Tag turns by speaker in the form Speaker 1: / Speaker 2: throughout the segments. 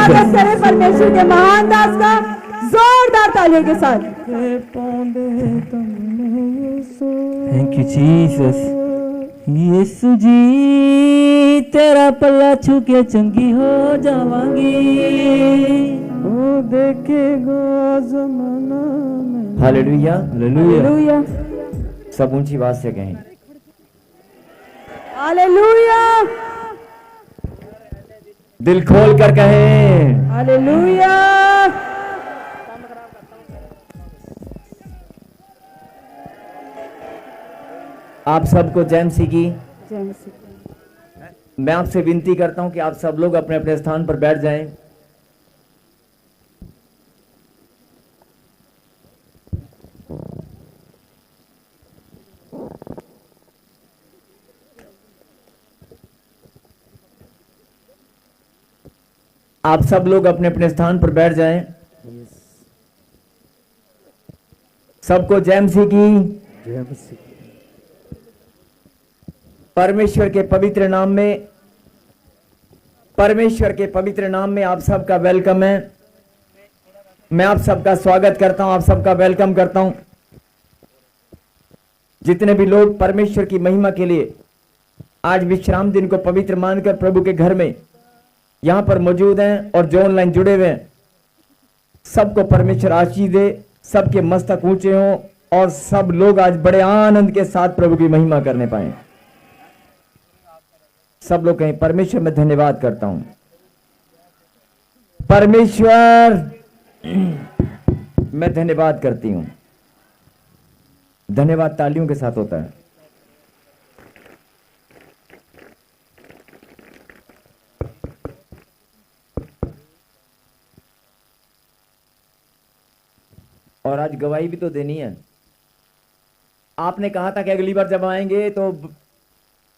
Speaker 1: स्वागत करें परमेश्वर के महान दास का जोरदार तालियों के साथ।
Speaker 2: Thank you Jesus. Yeshu ji तेरा पल्ला छू के चंगी हो जावांगी,
Speaker 3: ओ देखेगा ज़माना में।
Speaker 2: Hallelujah hallelujah.
Speaker 1: हालेलुया
Speaker 2: सब ऊंची आवाज से कहें
Speaker 1: हालेलुया
Speaker 2: दिल खोल कर कहें
Speaker 1: हालेलुया।
Speaker 2: आप सबको जय मसीह की।
Speaker 1: जय मसीह।
Speaker 2: मैं आपसे विनती करता हूं कि आप सब लोग अपने अपने स्थान पर बैठ जाएं। आप सब लोग अपने अपने स्थान पर बैठ जाएं। सबको जय मसीह की।
Speaker 3: जय मसीह।
Speaker 2: परमेश्वर के पवित्र नाम में, परमेश्वर के पवित्र नाम में आप सबका वेलकम है। मैं आप सबका स्वागत करता हूं, आप सबका वेलकम करता हूं। जितने भी लोग परमेश्वर की महिमा के लिए आज विश्राम दिन को पवित्र मानकर प्रभु के घर में यहां पर मौजूद हैं और जो ऑनलाइन जुड़े हुए हैं, सबको परमेश्वर आशीष दे, सबके मस्तक ऊंचे हों और सब लोग आज बड़े आनंद के साथ प्रभु की महिमा करने पाए। सब लोग कहें परमेश्वर मैं धन्यवाद करता हूं। परमेश्वर मैं धन्यवाद करती हूं। धन्यवाद तालियों के साथ होता है। और आज गवाही भी तो देनी है। आपने कहा था कि अगली बार जब आएंगे तो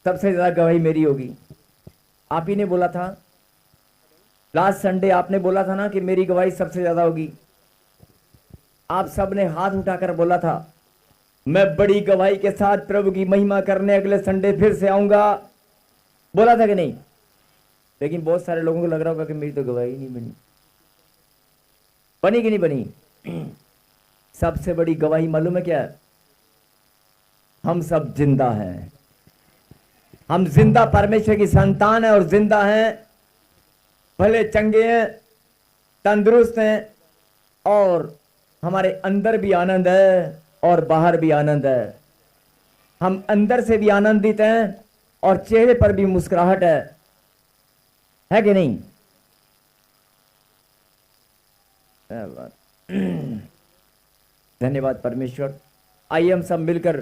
Speaker 2: सबसे ज्यादा गवाही मेरी होगी। आप ही ने बोला था लास्ट संडे, आपने बोला था ना कि मेरी गवाही सबसे ज्यादा होगी। आप सब ने हाथ उठाकर बोला था मैं बड़ी गवाही के साथ प्रभु की महिमा करने अगले संडे फिर से आऊंगा। बोला था कि नहीं? लेकिन बहुत सारे लोगों को लग रहा होगा कि मेरी तो गवाही नहीं बनी। बनी कि नहीं बनी? सबसे बड़ी गवाही मालूम है क्या है? हम सब जिंदा हैं। हम जिंदा परमेश्वर की संतान है और जिंदा हैं, भले चंगे हैं, तंदुरुस्त हैं और हमारे अंदर भी आनंद है और बाहर भी आनंद है। हम अंदर से भी आनंदित हैं और चेहरे पर भी मुस्कुराहट है कि नहीं? धन्यवाद परमेश्वर। आइए हम सब मिलकर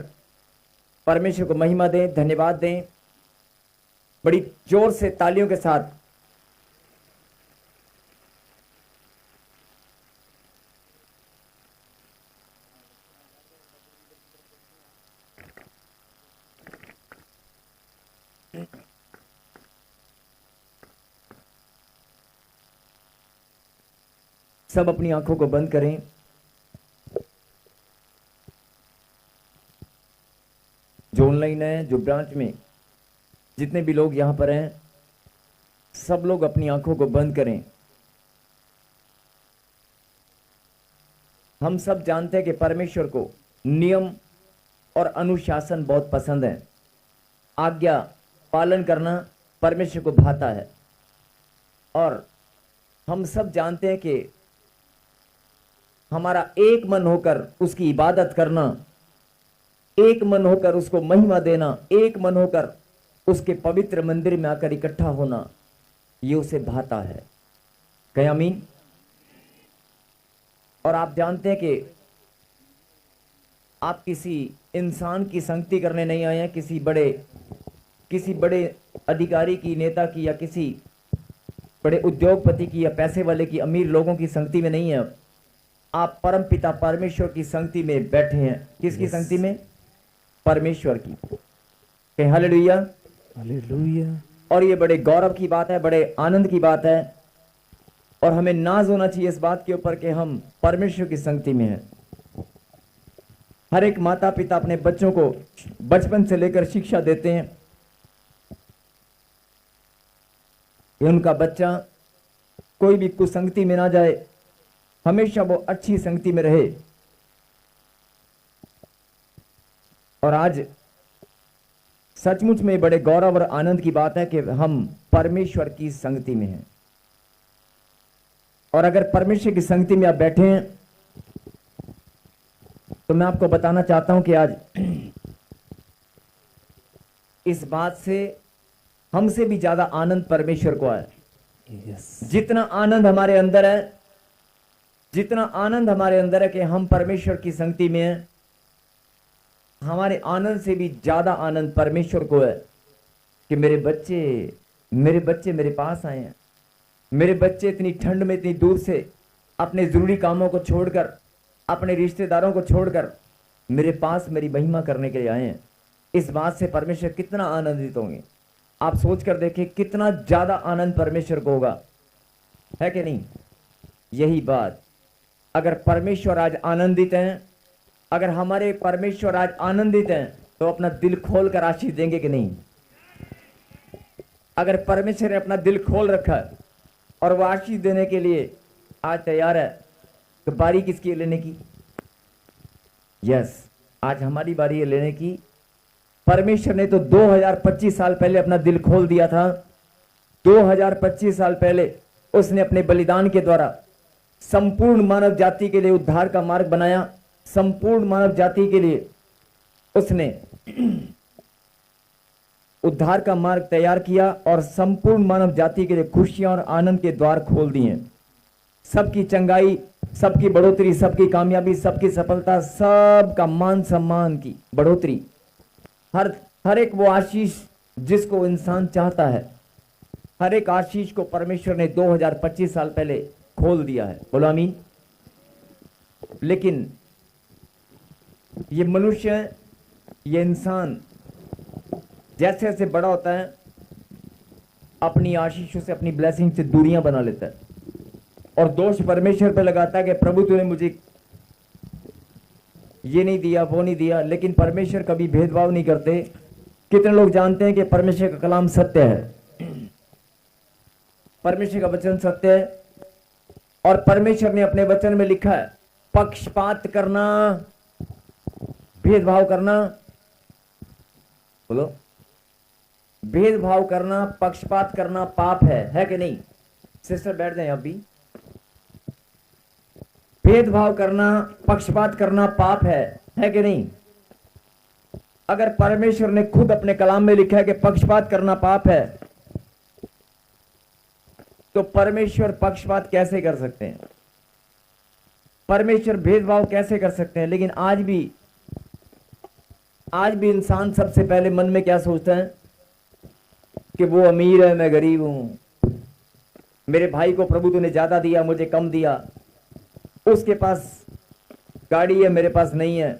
Speaker 2: परमेश्वर को महिमा दें, धन्यवाद दें बड़ी जोर से तालियों के साथ। सब अपनी आंखों को बंद करें। जो ऑनलाइन है, जो ब्रांच में जितने भी लोग यहां पर हैं, सब लोग अपनी आंखों को बंद करें। हम सब जानते हैं कि परमेश्वर को नियम और अनुशासन बहुत पसंद है। आज्ञा पालन करना परमेश्वर को भाता है। और हम सब जानते हैं कि हमारा एक मन होकर उसकी इबादत करना, एक मन होकर उसको महिमा देना, एक मन होकर उसके पवित्र मंदिर में आकर इकट्ठा होना, ये उसे भाता है। कहे आमीन। और आप जानते हैं कि आप किसी इंसान की संगति करने नहीं आए हैं, किसी बड़े अधिकारी की, नेता की, या किसी बड़े उद्योगपति की या पैसे वाले की, अमीर लोगों की संगति में नहीं है। आप परम पिता परमेश्वर की संगति में बैठे हैं। किसकी संगति में? परमेश्वर की। कहें हालेलुया
Speaker 3: हालेलुया।
Speaker 2: और ये बड़े गौरव की बात है, बड़े आनंद की बात है और हमें नाज होना चाहिए इस बात के ऊपर कि हम परमेश्वर की संगति में हैं। हर एक माता पिता अपने बच्चों को बचपन से लेकर शिक्षा देते हैं कि उनका बच्चा कोई भी कुसंगति में ना जाए, हमेशा वो अच्छी संगति में रहे। और आज सचमुच में बड़े गौरव और आनंद की बात है कि हम परमेश्वर की संगति में हैं। और अगर परमेश्वर की संगति में आप बैठे हैं तो मैं आपको बताना चाहता हूं कि आज इस बात से हमसे भी ज्यादा आनंद परमेश्वर को है।
Speaker 3: यस,
Speaker 2: जितना आनंद हमारे अंदर है, जितना आनंद हमारे अंदर है कि हम परमेश्वर की संगति में हैं, हमारे आनंद से भी ज्यादा आनंद परमेश्वर को है कि मेरे बच्चे मेरे पास आए हैं। मेरे बच्चे इतनी ठंड में इतनी दूर से अपने जरूरी कामों को छोड़कर, अपने रिश्तेदारों को छोड़कर मेरे पास मेरी महिमा करने के लिए आए हैं। इस बात से परमेश्वर कितना आनंदित होंगे। आप सोच कर देखिए कितना ज्यादा आनंद परमेश्वर को होगा, है कि नहीं? यही बात, अगर परमेश्वर आज आनंदित हैं, अगर हमारे परमेश्वर आज आनंदित हैं तो अपना दिल खोल कर आशीष देंगे कि नहीं? अगर परमेश्वर ने अपना दिल खोल रखा है और वो आशीष देने के लिए आज तैयार है तो बारी किसकी है लेने की? यस, आज हमारी बारी है लेने की। परमेश्वर ने तो 2025 साल पहले अपना दिल खोल दिया था। 2025 साल पहले उसने अपने बलिदान के द्वारा संपूर्ण मानव जाति के लिए उद्धार का मार्ग बनाया। संपूर्ण मानव जाति के लिए उसने उद्धार का मार्ग तैयार किया और संपूर्ण मानव जाति के लिए खुशियां और आनंद के द्वार खोल दिए। सबकी चंगाई, सबकी बढ़ोतरी, सबकी कामयाबी, सबकी सफलता, सबका मान सम्मान की बढ़ोतरी, हर एक वो आशीष जिसको इंसान चाहता है, हर एक आशीष को परमेश्वर ने 2025 साल पहले खोल दिया है। बोलो आमीन। लेकिन ये मनुष्य, ये इंसान जैसे जैसे बड़ा होता है अपनी आशीषों से, अपनी ब्लेसिंग से दूरियां बना लेता है और दोष परमेश्वर पे लगाता है कि प्रभु तूने मुझे ये नहीं दिया, वो नहीं दिया। लेकिन परमेश्वर कभी भेदभाव नहीं करते। कितने लोग जानते हैं कि परमेश्वर का कलाम सत्य है, परमेश्वर का वचन सत्य है और परमेश्वर ने अपने वचन में लिखा है पक्षपात करना, भेदभाव करना, बोलो, भेदभाव करना, पक्षपात करना पाप है कि नहीं? सिस्टर बैठ जाए। अभी भेदभाव करना, पक्षपात करना पाप है कि नहीं? अगर परमेश्वर ने खुद अपने कलाम में लिखा है कि पक्षपात करना पाप है, तो परमेश्वर पक्षपात कैसे कर सकते हैं? परमेश्वर भेदभाव कैसे कर सकते हैं? लेकिन आज भी इंसान सबसे पहले मन में क्या सोचता है कि वो अमीर है, मैं गरीब हूं, मेरे भाई को प्रभु तूने ज्यादा दिया, मुझे कम दिया, उसके पास गाड़ी है, मेरे पास नहीं है,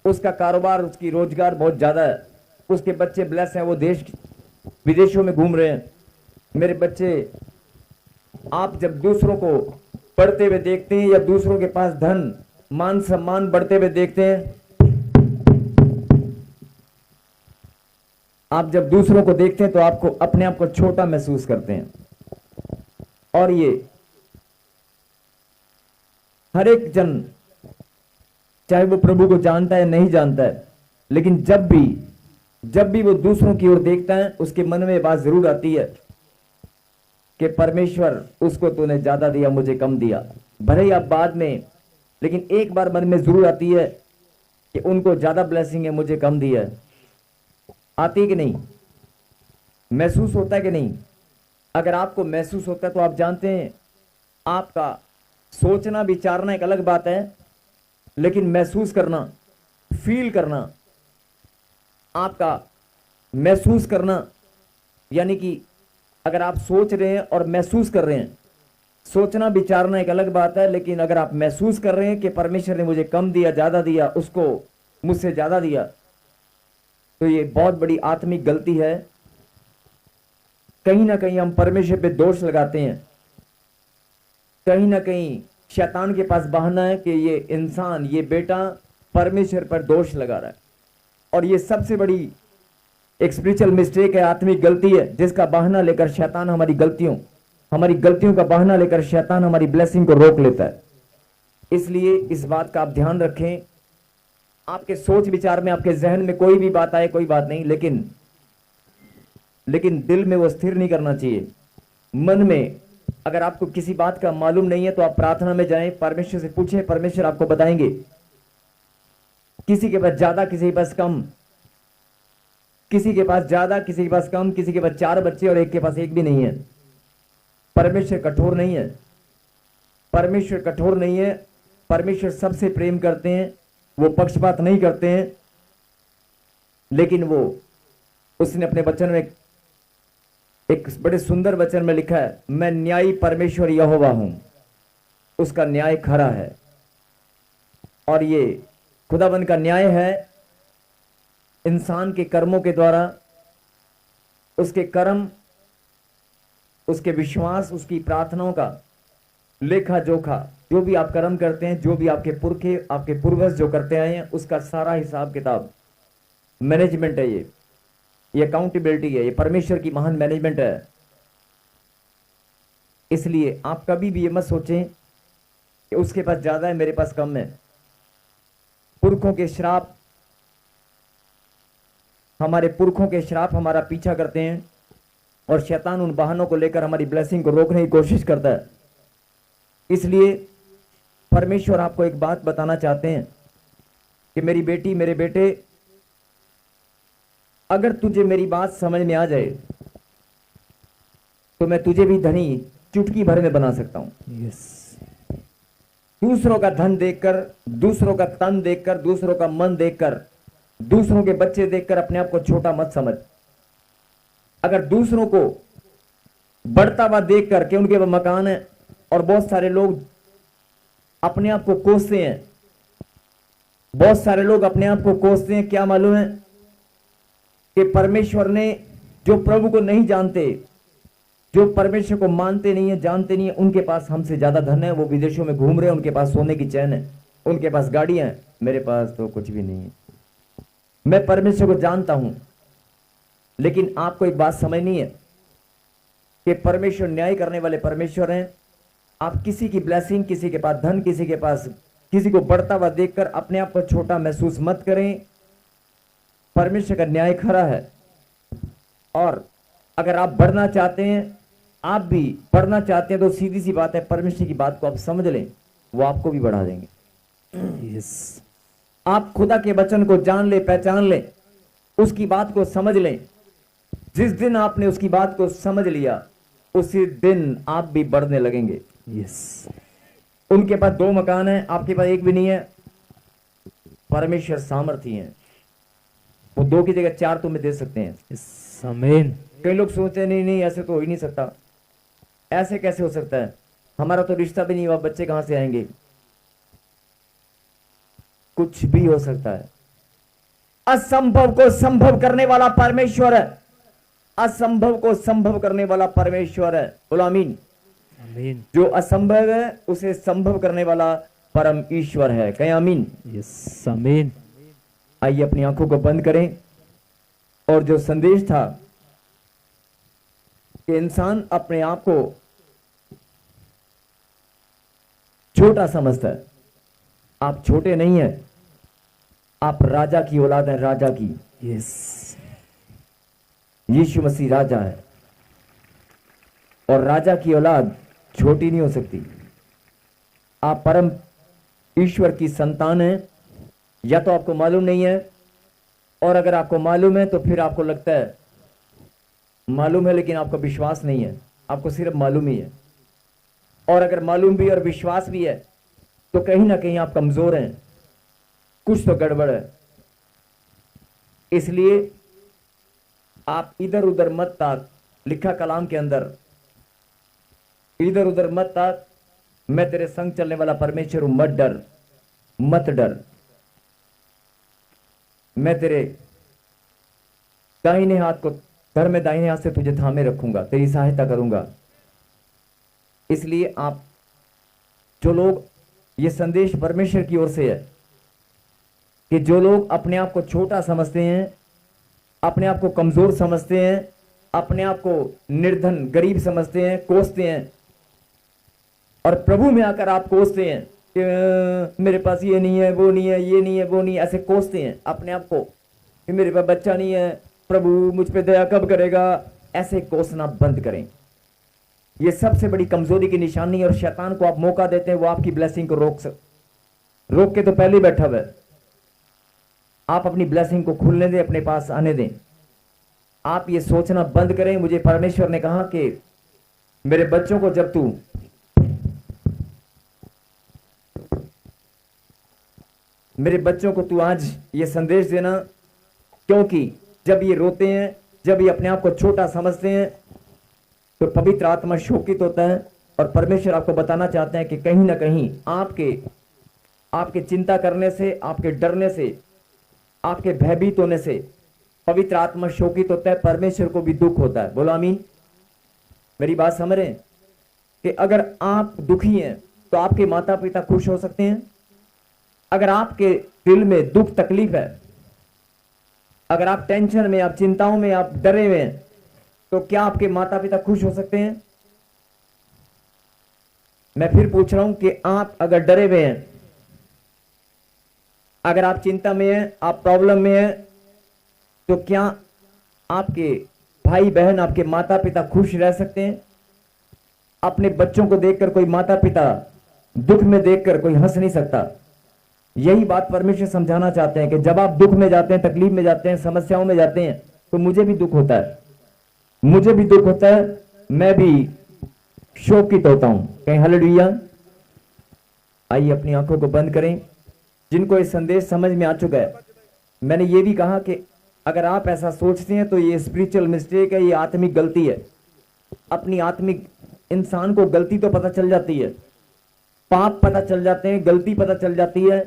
Speaker 2: उसका कारोबार, उसकी रोजगार बहुत ज्यादा है, उसके बच्चे ब्लेस हैं, वो देश विदेशों में घूम रहे हैं, मेरे बच्चे। आप जब दूसरों को बढ़ते हुए देखते हैं या दूसरों के पास धन, मान सम्मान बढ़ते हुए देखते हैं, आप जब दूसरों को देखते हैं तो आपको अपने आप को छोटा महसूस करते हैं। और ये हर एक जन, चाहे वो प्रभु को जानता है नहीं जानता है, लेकिन जब भी वो दूसरों की ओर देखता है उसके मन में बात जरूर आती है कि परमेश्वर, उसको तूने ज्यादा दिया, मुझे कम दिया। भले ही आप बाद में, लेकिन एक बार मन में जरूर आती है कि उनको ज्यादा ब्लेसिंग है, मुझे कम दिया है। आती है कि नहीं? महसूस होता है कि नहीं? अगर आपको महसूस होता है तो आप जानते हैं, आपका सोचना विचारना एक अलग बात है, लेकिन महसूस करना, फील करना, आपका महसूस करना, यानी कि अगर आप सोच रहे हैं और महसूस कर रहे हैं, सोचना विचारना एक अलग बात है, लेकिन अगर आप महसूस कर रहे हैं कि परमेश्वर ने मुझे कम दिया, ज्यादा दिया, उसको मुझसे ज्यादा दिया, तो ये बहुत बड़ी आत्मिक गलती है। कहीं ना कहीं हम परमेश्वर पे दोष लगाते हैं, कहीं ना कहीं शैतान के पास बहाना है कि ये इंसान, ये बेटा परमेश्वर पर दोष लगा रहा है। और ये सबसे बड़ी एक स्पिरिचुअल मिस्टेक है, आत्मिक गलती है, जिसका बहाना लेकर शैतान हमारी गलतियों, हमारी गलतियों का बहाना लेकर शैतान हमारी ब्लेसिंग को रोक लेता है। इसलिए इस बात का आप ध्यान रखें। आपके सोच विचार में, आपके जहन में कोई भी बात आए, कोई बात नहीं, लेकिन दिल में वो स्थिर नहीं करना चाहिए। मन में अगर आपको किसी बात का मालूम नहीं है तो आप प्रार्थना में जाएं, परमेश्वर से पूछें, परमेश्वर आपको बताएंगे। किसी के पास ज्यादा, किसी के पास कम, किसी के पास ज्यादा, किसी के पास कम, किसी के पास 4 बच्चे और एक के पास एक भी नहीं है। परमेश्वर कठोर नहीं है, परमेश्वर कठोर नहीं है। परमेश्वर सबसे प्रेम करते हैं, वो पक्षपात नहीं करते हैं। लेकिन उसने अपने वचन में एक बड़े सुंदर वचन में लिखा है, मैं न्यायी परमेश्वर यहोवा हूं, उसका न्याय खरा है। और ये खुदाबंद का न्याय है इंसान के कर्मों के द्वारा, उसके कर्म, उसके विश्वास, उसकी प्रार्थनाओं का लेखा जोखा, जो भी आप कर्म करते हैं, जो भी आपके पुरखे, आपके पूर्वज जो करते आए हैं, उसका सारा हिसाब किताब, मैनेजमेंट है ये अकाउंटेबिलिटी है, ये परमेश्वर की महान मैनेजमेंट है। इसलिए आप कभी भी ये मत सोचें कि उसके पास ज्यादा है, मेरे पास कम है। पुरखों के श्राप, हमारे पुरखों के श्राप हमारा पीछा करते हैं और शैतान उन बहानों को लेकर हमारी ब्लेसिंग को रोकने की कोशिश करता है। इसलिए परमेश्वर आपको एक बात बताना चाहते हैं कि मेरी बेटी, मेरे बेटे, अगर तुझे मेरी बात समझ में आ जाए तो मैं तुझे भी धनी चुटकी भर में बना सकता हूं।
Speaker 3: यस।
Speaker 2: दूसरों का धन देखकर, दूसरों का तन देखकर, दूसरों का मन देखकर, दूसरों के बच्चे देखकर अपने आप को छोटा मत समझ। अगर दूसरों को बढ़ता हुआ देखकर कि उनके मकान है, और बहुत सारे लोग अपने आप को कोसते हैं, बहुत सारे लोग अपने आप को कोसते हैं, क्या मालूम है कि परमेश्वर ने, जो प्रभु को नहीं जानते, जो परमेश्वर को मानते नहीं है, जानते नहीं है, उनके पास हमसे ज्यादा धन है, वो विदेशों में घूम रहे हैं, उनके पास सोने की चैन है, उनके पास गाड़ियां हैं, मेरे पास तो कुछ भी नहीं है। मैं परमेश्वर को जानता हूं, लेकिन आपको एक बात समझनी है कि परमेश्वर न्याय करने वाले परमेश्वर हैं। आप किसी की ब्लेसिंग, किसी के पास धन, किसी के पास, किसी को बढ़ता हुआ देखकर अपने आप को छोटा महसूस मत करें। परमेश्वर का न्याय खरा है, और अगर आप बढ़ना चाहते हैं, आप भी बढ़ना चाहते हैं, तो सीधी सी बात है, परमेश्वर की बात को आप समझ लें, वो आपको भी बढ़ा देंगे।
Speaker 3: यस।
Speaker 2: आप खुदा के वचन को जान ले, पहचान ले, उसकी बात को समझ लें। जिस दिन आपने उसकी बात को समझ लिया, उसी दिन आप भी बढ़ने लगेंगे।
Speaker 3: यस।
Speaker 2: उनके पास 2 मकान है, आपके पास एक भी नहीं है। परमेश्वर सामर्थी है, वो 2 की जगह 4 तुम्हें दे सकते हैं।
Speaker 3: यस। आमीन।
Speaker 2: कई लोग सोचते हैं नहीं ऐसे तो हो ही नहीं सकता, ऐसे कैसे हो सकता है, हमारा तो रिश्ता भी नहीं हुआ, बच्चे कहां से आएंगे। कुछ भी हो सकता है। असंभव को संभव करने वाला परमेश्वर है, असंभव को संभव करने वाला परमेश्वर है। बोलो आमीन।
Speaker 3: आमीन।
Speaker 2: जो असंभव है उसे संभव करने वाला परम ईश्वर है। कहें आमीन।
Speaker 3: यस। आमीन।
Speaker 2: आइए अपनी आंखों को बंद करें। और जो संदेश था कि इंसान अपने आप को छोटा समझता है, आप छोटे नहीं हैं, आप राजा की औलाद हैं, राजा की।
Speaker 3: यस।
Speaker 2: यीशु मसीह राजा है, और राजा की औलाद छोटी नहीं हो सकती। आप परम ईश्वर की संतान हैं, या तो आपको मालूम नहीं है, और अगर आपको मालूम है तो फिर आपको लगता है मालूम है, लेकिन आपको विश्वास नहीं है, आपको सिर्फ मालूम ही है। और अगर मालूम भी और विश्वास भी है तो कहीं ना कहीं आप कमजोर हैं, कुछ तो गड़बड़ है। इसलिए आप इधर उधर मत ताक, लिखा कलाम के अंदर, इधर उधर मत ताक, मैं तेरे संग चलने वाला परमेश्वर हूं, मत डर, मत डर, मैं तेरे दाहिने हाथ को, घर में दाहिने हाथ से तुझे थामे रखूंगा, तेरी सहायता करूंगा। इसलिए आप जो लोग, ये संदेश परमेश्वर की ओर से है कि जो लोग अपने आप को छोटा समझते हैं, अपने आप को कमजोर समझते हैं, अपने आप को निर्धन गरीब समझते हैं, कोसते हैं, और प्रभु में आकर आप कोसते हैं कि मेरे पास ये नहीं है, वो नहीं है, ये नहीं है, वो नहीं है, ऐसे कोसते हैं अपने आप को कि मेरे पास बच्चा नहीं है, प्रभु मुझ पे दया कब करेगा। ऐसे कोसना बंद करें। ये सबसे बड़ी कमजोरी की निशानी है, और शैतान को आप मौका देते हैं, वो आपकी ब्लेसिंग को रोक के तो पहले ही बैठा हुआ है। आप अपनी ब्लेसिंग को खुलने दें, अपने पास आने दें। आप ये सोचना बंद करें, मुझे परमेश्वर ने कहा कि मेरे बच्चों को जब तू मेरे बच्चों को तू आज ये संदेश देना, क्योंकि जब ये रोते हैं, जब ये अपने आप को छोटा समझते हैं, तो पवित्र आत्मा शोकित होता है, और परमेश्वर आपको बताना चाहते हैं कि कहीं ना कहीं आपके चिंता करने से, आपके डरने से, आपके भयभीत होने से पवित्र आत्मा शोकित होता है, परमेश्वर को भी दुख होता है। बोलो आमीन। मेरी बात समझ रहे हैं कि अगर आप दुखी हैं तो आपके माता पिता खुश हो सकते हैं। अगर आपके दिल में दुख तकलीफ है, अगर आप टेंशन में, आप चिंताओं में, आप डरे हुए हैं, तो क्या आपके माता पिता खुश हो सकते हैं? मैं फिर पूछ रहा हूं कि आप अगर डरे हुए हैं, अगर आप चिंता में हैं, आप प्रॉब्लम में हैं, तो क्या आपके भाई बहन, आपके माता पिता खुश रह सकते हैं? अपने बच्चों को देखकर कोई माता पिता दुख में देखकर कोई हंस नहीं सकता। यही बात परमेश्वर समझाना चाहते हैं कि जब आप दुख में जाते हैं, तकलीफ में जाते हैं, समस्याओं में जाते हैं, तो मुझे भी दुख होता है, मुझे भी दुख होता है, मैं भी शोकित होता हूं। कहीं हालेलुया। आइए अपनी आंखों को बंद करें। जिनको ये संदेश समझ में आ चुका है, मैंने ये भी कहा कि अगर आप ऐसा सोचते हैं तो ये स्पिरिचुअल मिस्टेक है, ये आत्मिक गलती है। अपनी आत्मिक इंसान को गलती तो पता चल जाती है, पाप पता चल जाते हैं, गलती पता चल जाती है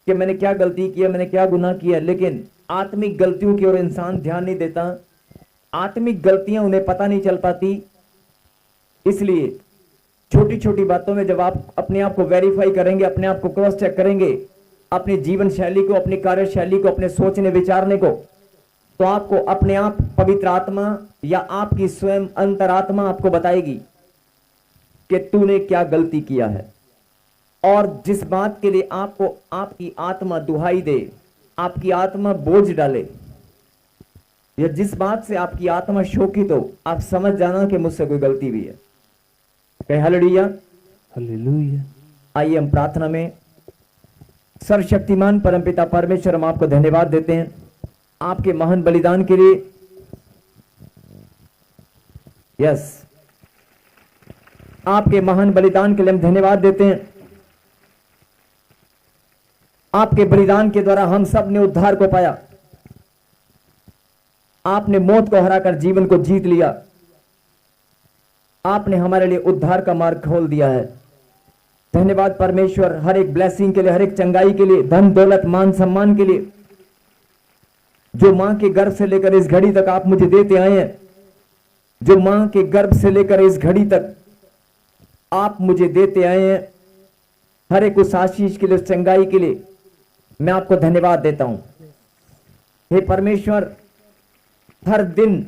Speaker 2: कि मैंने क्या गलती किया, मैंने क्या गुनाह किया, लेकिन आत्मिक गलतियों की ओर इंसान ध्यान नहीं देता। आत्मिक गलतियां उन्हें पता नहीं चल पाती। इसलिए छोटी छोटी बातों में जब आप अपने आप को वेरीफाई करेंगे, अपने आप को क्रॉस चेक करेंगे, अपनी जीवन शैली को, अपनी कार्यशैली को, अपने सोचने विचारने को, तो आपको अपने आप पवित्र आत्मा या आपकी स्वयं अंतरात्मा आपको बताएगी कि तूने क्या गलती किया है। और जिस बात के लिए आपको आपकी आत्मा दुहाई दे, आपकी आत्मा बोझ डाले, या जिस बात से आपकी आत्मा शोकित हो, आप समझ जाना कि मुझसे कोई गलती भी है। कहे हालेलुया।
Speaker 3: हालेलुया।
Speaker 2: आइए हम प्रार्थना में। सर्वशक्तिमान परमपिता परमेश्वर, हम आपको धन्यवाद देते हैं आपके महान बलिदान के लिए। यस, आपके महान बलिदान के लिए हम धन्यवाद देते हैं। आपके बलिदान के द्वारा हम सब ने उद्धार को पाया। आपने मौत को हराकर जीवन को जीत लिया। आपने हमारे लिए उद्धार का मार्ग खोल दिया है। धन्यवाद परमेश्वर, हर एक ब्लेसिंग के लिए, हर एक चंगाई के लिए, धन दौलत मान सम्मान के लिए, जो मां के गर्भ से लेकर इस घड़ी तक आप मुझे देते आए हैं, जो मां के गर्भ से लेकर इस घड़ी तक आप मुझे देते आए हैं, हर एक उस आशीष के लिए, उस चंगाई के लिए मैं आपको धन्यवाद देता हूं। हे परमेश्वर, हर दिन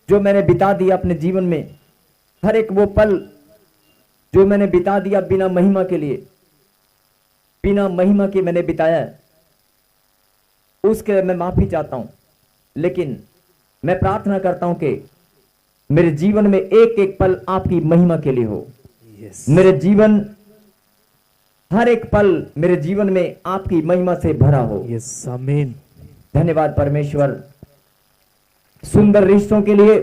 Speaker 2: जो मैंने बिता दिया अपने जीवन में, हर एक वो पल जो मैंने बिता दिया बिना महिमा के लिए, बिना महिमा के मैंने बिताया है, उसके लिए मैं माफी चाहता हूं। लेकिन मैं प्रार्थना करता हूं कि मेरे जीवन में एक एक पल आपकी महिमा के लिए हो। मेरे जीवन, हर एक पल मेरे जीवन में आपकी महिमा से भरा हो।
Speaker 3: यस, आमीन।
Speaker 2: धन्यवाद परमेश्वर, सुंदर रिश्तों के लिए,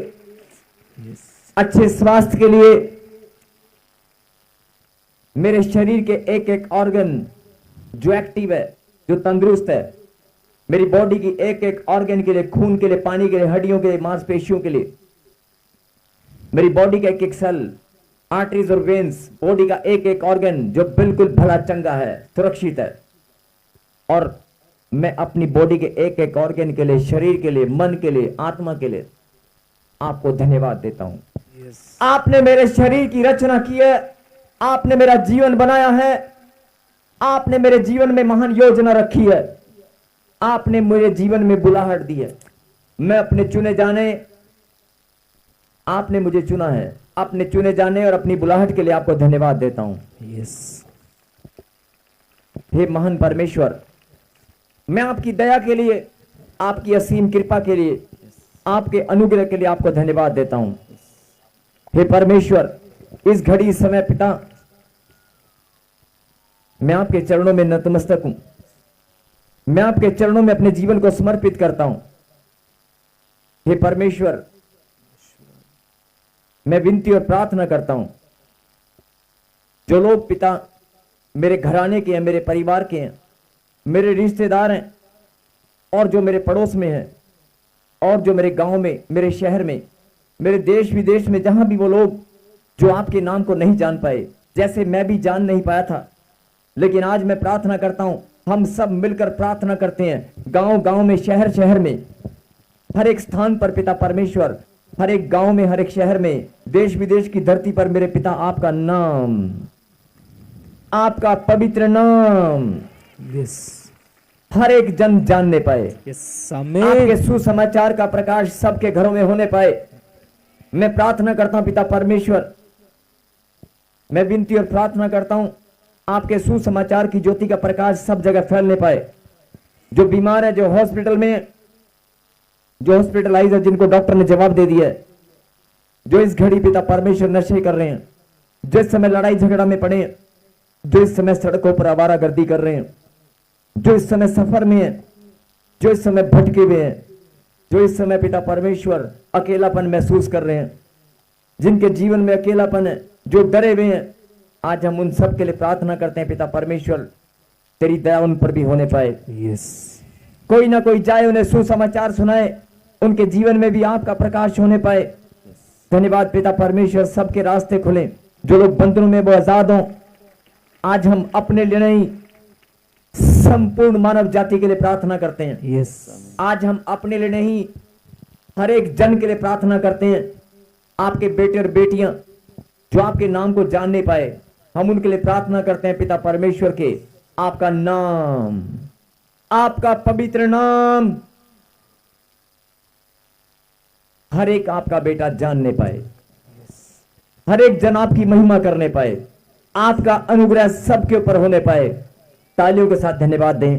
Speaker 2: अच्छे स्वास्थ्य के लिए, मेरे शरीर के एक एक ऑर्गन जो एक्टिव है, जो तंदुरुस्त है, मेरी बॉडी की एक एक ऑर्गन के लिए, खून के लिए, पानी के लिए, हड्डियों के लिए, मांसपेशियों के लिए, मेरी बॉडी का एक एक सेल, आर्टरीज और वेन्स, बॉडी का एक एक ऑर्गन जो बिल्कुल भला चंगा है, सुरक्षित है। और मैं अपनी बॉडी के एक एक ऑर्गन के लिए, शरीर के लिए, मन के लिए, आत्मा के लिए आपको धन्यवाद देता हूं। आपने मेरे शरीर की रचना की है, आपने मेरा जीवन बनाया है, आपने मेरे जीवन में महान योजना रखी है, आपने मेरे जीवन में बुलाहट दी है। मैं अपने चुने जाने आपने मुझे चुना है। अपने चुने जाने और अपनी बुलाहट के लिए आपको धन्यवाद देता हूं।
Speaker 3: यस।
Speaker 2: हे महान परमेश्वर, मैं आपकी दया के लिए, आपकी असीम कृपा के लिए, आपके अनुग्रह के लिए आपको धन्यवाद देता हूं। हे परमेश्वर, इस घड़ी इस समय पिता, मैं आपके चरणों में नतमस्तक हूं। मैं आपके चरणों में अपने जीवन को समर्पित करता हूं। हे परमेश्वर, मैं विनती और प्रार्थना करता हूं, जो लोग पिता मेरे घराने के हैं, मेरे परिवार के हैं, मेरे रिश्तेदार हैं, और जो मेरे पड़ोस में हैं, और जो मेरे गांव में, मेरे शहर में, मेरे देश विदेश में, जहां भी वो लोग जो आपके नाम को नहीं जान पाए, जैसे मैं भी जान नहीं पाया था, लेकिन आज मैं प्रार्थना करता हूं, हम सब मिलकर प्रार्थना करते हैं, गांव गांव में, शहर शहर में, हर एक स्थान पर पिता परमेश्वर, हर एक गांव में, हर एक शहर में, देश विदेश की धरती पर मेरे पिता आपका नाम, आपका पवित्र नाम
Speaker 3: यस।
Speaker 2: हर एक जन जानने पाए।
Speaker 3: यस।
Speaker 2: आपके
Speaker 3: आमीन।
Speaker 2: सुसमाचार का प्रकाश सबके घरों में होने पाए। मैं प्रार्थना करता हूं पिता परमेश्वर, मैं विनती और प्रार्थना करता हूं, आपके सुसमाचार की ज्योति का प्रकाश सब जगह फैलने पाए। जो बीमार है, जो हॉस्पिटल में, जो हॉस्पिटलाइज है, जिनको डॉक्टर ने जवाब दे दिया है, जो इस घड़ी पिता परमेश्वर नशे कर रहे हैं, जो इस समय लड़ाई झगड़ा में पड़े हैं, जो इस समय सड़कों पर आवारागर्दी कर रहे हैं, जो इस समय सफर में है, जो इस समय भटके हुए हैं, जो इस समय पिता परमेश्वर अकेलापन महसूस कर रहे हैं, जिनके जीवन में अकेलापन है, जो डरे हुए हैं, आज हम उन सब के लिए प्रार्थना करते हैं पिता परमेश्वर, तेरी दया उन पर भी होने पाए।
Speaker 3: यस।
Speaker 2: कोई ना कोई जाए, उन्हें सुसमाचार सुनाए, उनके जीवन में भी आपका प्रकाश होने पाए। धन्यवाद पिता परमेश्वर, सबके रास्ते खुले, जो लोग बंधनों में वो आजाद हों। आज हम अपने लिए नहीं, संपूर्ण मानव जाति के लिए प्रार्थना करते हैं।
Speaker 3: यस।
Speaker 2: आज हम अपने लिए नहीं, हर एक जन के लिए प्रार्थना करते हैं। आपके बेटे और बेटियां जो आपके नाम को जान नहीं पाए, हम उनके लिए प्रार्थना करते हैं पिता परमेश्वर के, आपका नाम, आपका पवित्र नाम हर एक आपका बेटा जानने पाए, हर एक जन आपकी महिमा करने पाए, आपका अनुग्रह सबके ऊपर होने पाए। तालियों के साथ धन्यवाद दें।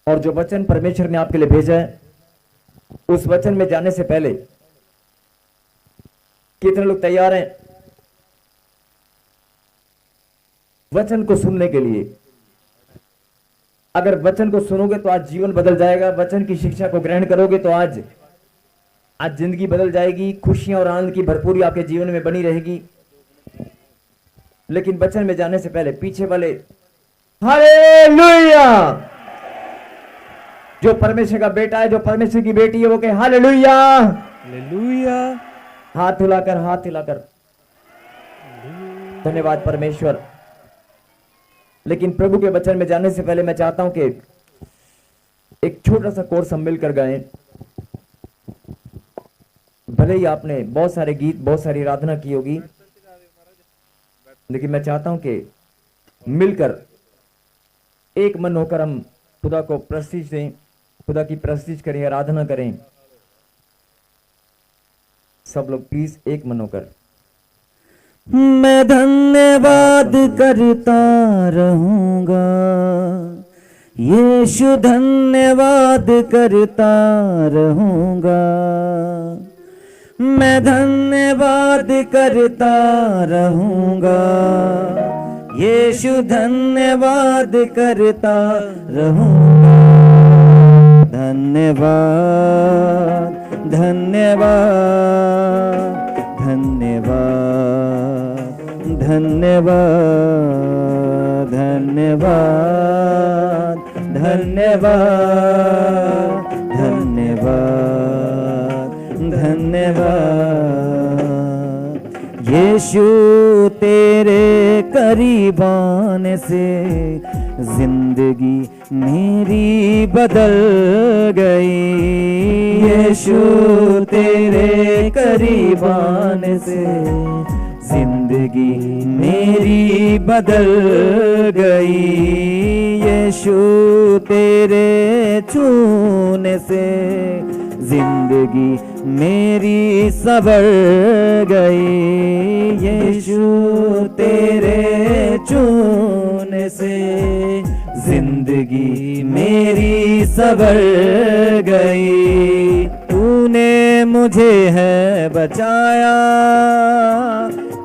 Speaker 2: और जो वचन परमेश्वर ने आपके लिए भेजा है, उस वचन में जाने से पहले कितने लोग तैयार हैं वचन को सुनने के लिए? अगर वचन को सुनोगे तो आज जीवन बदल जाएगा। वचन की शिक्षा को ग्रहण करोगे तो आज जिंदगी बदल जाएगी। खुशियां और आनंद की भरपूरी आपके जीवन में बनी रहेगी। लेकिन वचन में जाने से पहले पीछे वाले हालेलुया, जो परमेश्वर का बेटा है, जो परमेश्वर की बेटी है, वो कहे हालेलुया।
Speaker 3: हालेलुया।
Speaker 2: हाथ हिलाकर, हाथ हिलाकर धन्यवाद परमेश्वर। लेकिन प्रभु के वचन में जाने से पहले मैं चाहता हूं कि एक छोटा सा कोर्स हम मिलकर गाएं। भले ही आपने बहुत सारे गीत, बहुत सारी आराधना की होगी, लेकिन मैं चाहता हूं कि मिलकर एक मन होकर हम खुदा को प्रस्तुति दें, खुदा की प्रस्तुति करें, आराधना करें। सब लोग प्लीज एक मन होकर।
Speaker 4: मैं धन्यवाद करता रहूंगा, यीशु धन्यवाद करता रहूंगा। मैं धन्यवाद करता रहूंगा, यीशु धन्यवाद करता रहूंगा। धन्यवाद, धन्यवाद, धन्यवाद, धन्यवाद, धन्यवाद, धन्यवाद, धन्यवाद, धन्यवाद। यीशु तेरे करीब आने से जिंदगी मेरी बदल गई। यीशु तेरे करीब आने से जिंदगी मेरी बदल गई। यीशु तेरे छूने से जिंदगी मेरी संवर गई। यीशु तेरे छूने से जिंदगी मेरी संवर गई। तूने मुझे है बचाया,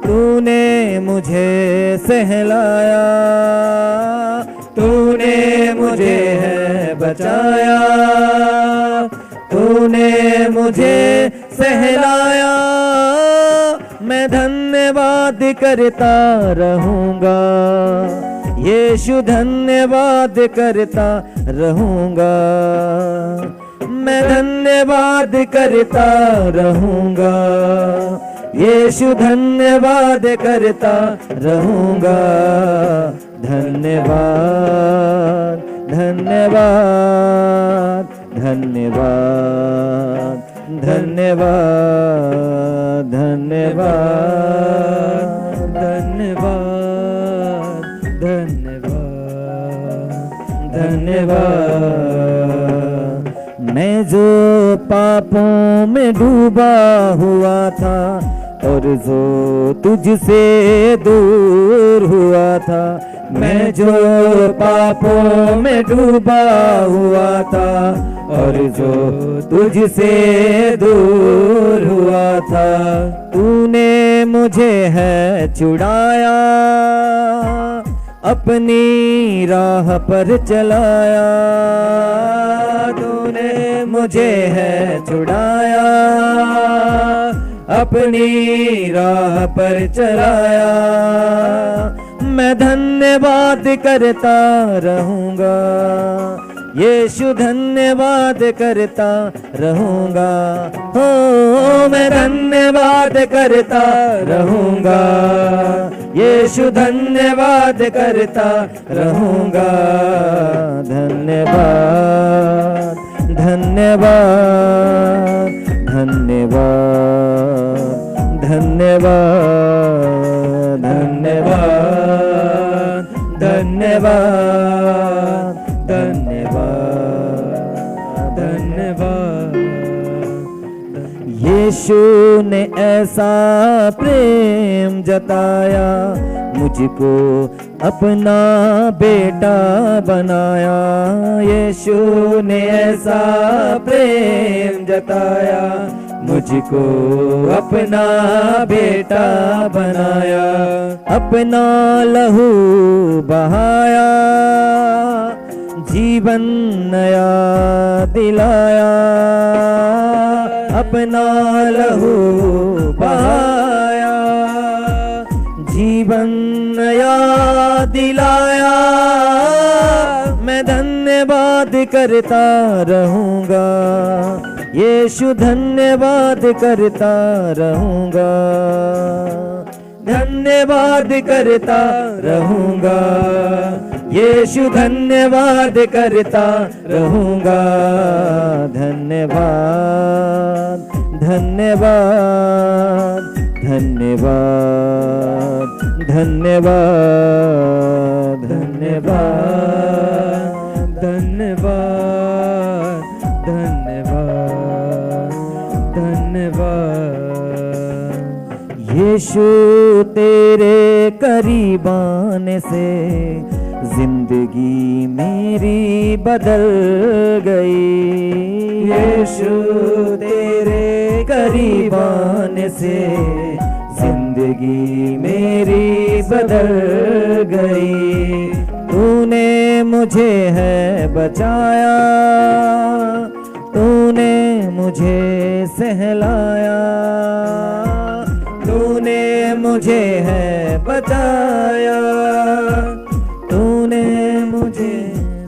Speaker 4: तूने मुझे सहलाया, तूने मुझे है बचाया, तूने मुझे सहलाया। मैं धन्यवाद करता रहूंगा, यीशु धन्यवाद करता रहूंगा। मैं धन्यवाद करता रहूंगा, यीशु धन्यवाद करता रहूंगा। धन्यवाद धन्यवाद धन्यवाद धन्यवाद धन्यवाद धन्यवाद धन्यवाद धन्यवाद। मैं जो पापों में डूबा हुआ था और जो तुझसे दूर हुआ था, मैं जो पापों में डूबा हुआ था और जो तुझसे दूर हुआ था, तूने मुझे है छुड़ाया, अपनी राह पर चलाया। तूने मुझे है छुड़ाया, अपनी राह पर चलाया। मैं धन्यवाद करता रहूंगा, यीशु धन्यवाद करता रहूंगा। हो मैं धन्यवाद करता रहूंगा, यीशु धन्यवाद करता रहूंगा। धन्यवाद धन्यवाद धन्यवाद धन्यवाद धन्यवाद धन्यवाद धन्यवाद धन्यवाद। यीशु ने ऐसा प्रेम जताया, मुझको अपना बेटा बनाया। यीशु ने ऐसा प्रेम जताया, मुझको अपना बेटा बनाया। अपना लहू बहाया, जीवन नया दिलाया। अपना लहू बहाया, जीवन नया दिलाया। मैं धन्यवाद करता रहूंगा, यीशु धन्यवाद करता रहूंगा। धन्यवाद करता रहूंगा, यीशु धन्यवाद करता रहूंगा। धन्यवाद धन्यवाद धन्यवाद धन्यवाद धन्यवाद धन्यवाद धन्यवाद धन्यवाद। यीशु तेरे करीब आने से जिंदगी मेरी बदल गई। यीशु तेरे करीब आने से जिंदगी मेरी बदल गई। तूने मुझे है बचाया, तूने मुझे सहलाया। तूने मुझे है बचाया, तूने मुझे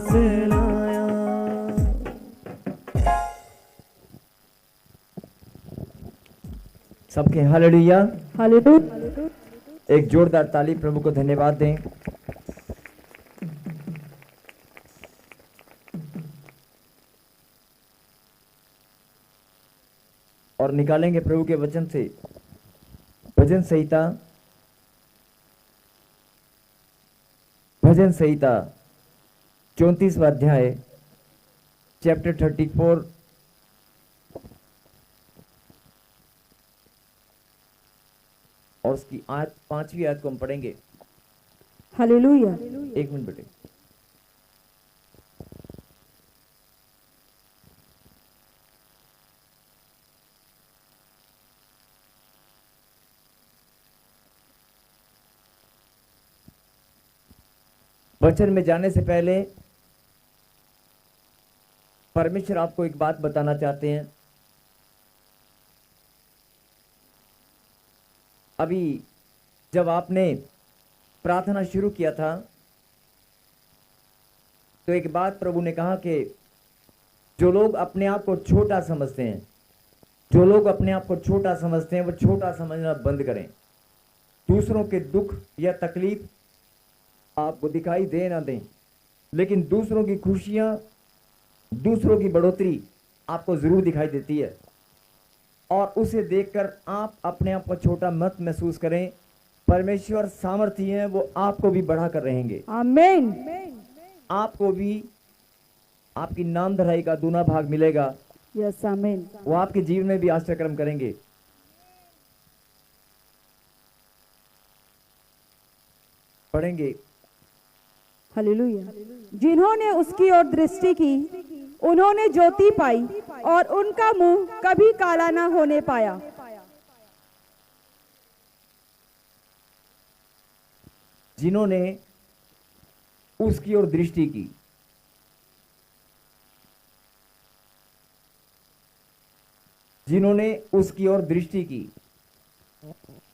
Speaker 4: सहलाया।
Speaker 2: सबके हालेलुया।
Speaker 1: हालेलुया।
Speaker 2: एक जोरदार ताली प्रभु को धन्यवाद दें। और निकालेंगे प्रभु के वचन से भजन संहिता भजन संहिता 34वां अध्याय चैप्टर 34 और उसकी आयत 5वीं आयत को हम पढ़ेंगे।
Speaker 1: हालेलुया।
Speaker 2: एक मिनट बेटे। वचन में जाने से पहले परमेश्वर आपको एक बात बताना चाहते हैं। अभी जब आपने प्रार्थना शुरू किया था तो एक बात प्रभु ने कहा कि जो लोग अपने आप को छोटा समझते हैं, जो लोग अपने आप को छोटा समझते हैं, वो छोटा समझना बंद करें। दूसरों के दुख या तकलीफ आपको दिखाई दे ना दें, लेकिन दूसरों की खुशियां, दूसरों की बढ़ोतरी आपको जरूर दिखाई देती है, और उसे देखकर आप अपने आप को छोटा मत महसूस करें। परमेश्वर सामर्थी है, वो आपको भी बढ़ा कर रहेंगे।
Speaker 1: आमीन।
Speaker 2: आपको भी आपकी नाम धराई का दूना भाग मिलेगा।
Speaker 1: यस आमीन।
Speaker 2: वो आपके जीवन में भी आश्चर्यक्रम करेंगे। पढ़ेंगे।
Speaker 1: हालेलुया। जिन्होंने उसकी ओर दृष्टि की उन्होंने ज्योति पाई और उनका मुंह कभी काला ना होने पाया।
Speaker 2: जिन्होंने उसकी ओर दृष्टि की, जिन्होंने उसकी ओर दृष्टि की।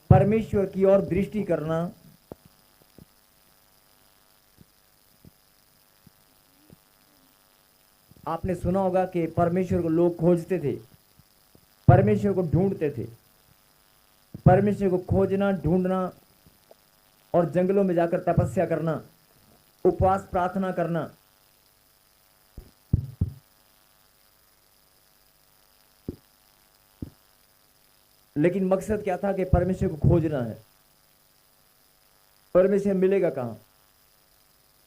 Speaker 2: परमेश्वर की ओर दृष्टि करना आपने सुना होगा कि परमेश्वर को लोग खोजते थे, परमेश्वर को ढूंढते थे। परमेश्वर को खोजना, ढूंढना और जंगलों में जाकर तपस्या करना, उपवास प्रार्थना करना, लेकिन मकसद क्या था कि परमेश्वर को खोजना है। परमेश्वर मिलेगा कहां?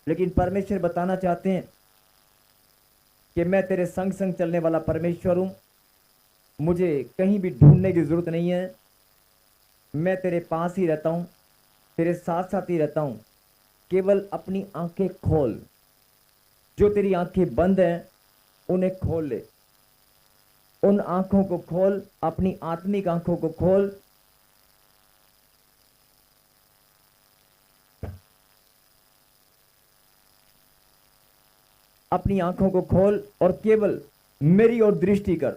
Speaker 2: लेकिन परमेश्वर बताना चाहते हैं कि मैं तेरे संग संग चलने वाला परमेश्वर हूं, मुझे कहीं भी ढूंढने की जरूरत नहीं है। मैं तेरे पास ही रहता हूं, तेरे साथ साथ ही रहता हूं। केवल अपनी आंखें खोल, जो तेरी आंखें बंद हैं उन्हें खोल ले। उन आंखों को खोल, अपनी आत्मिक आंखों को खोल। अपनी आंखों को खोल और केवल मेरी ओर दृष्टि कर।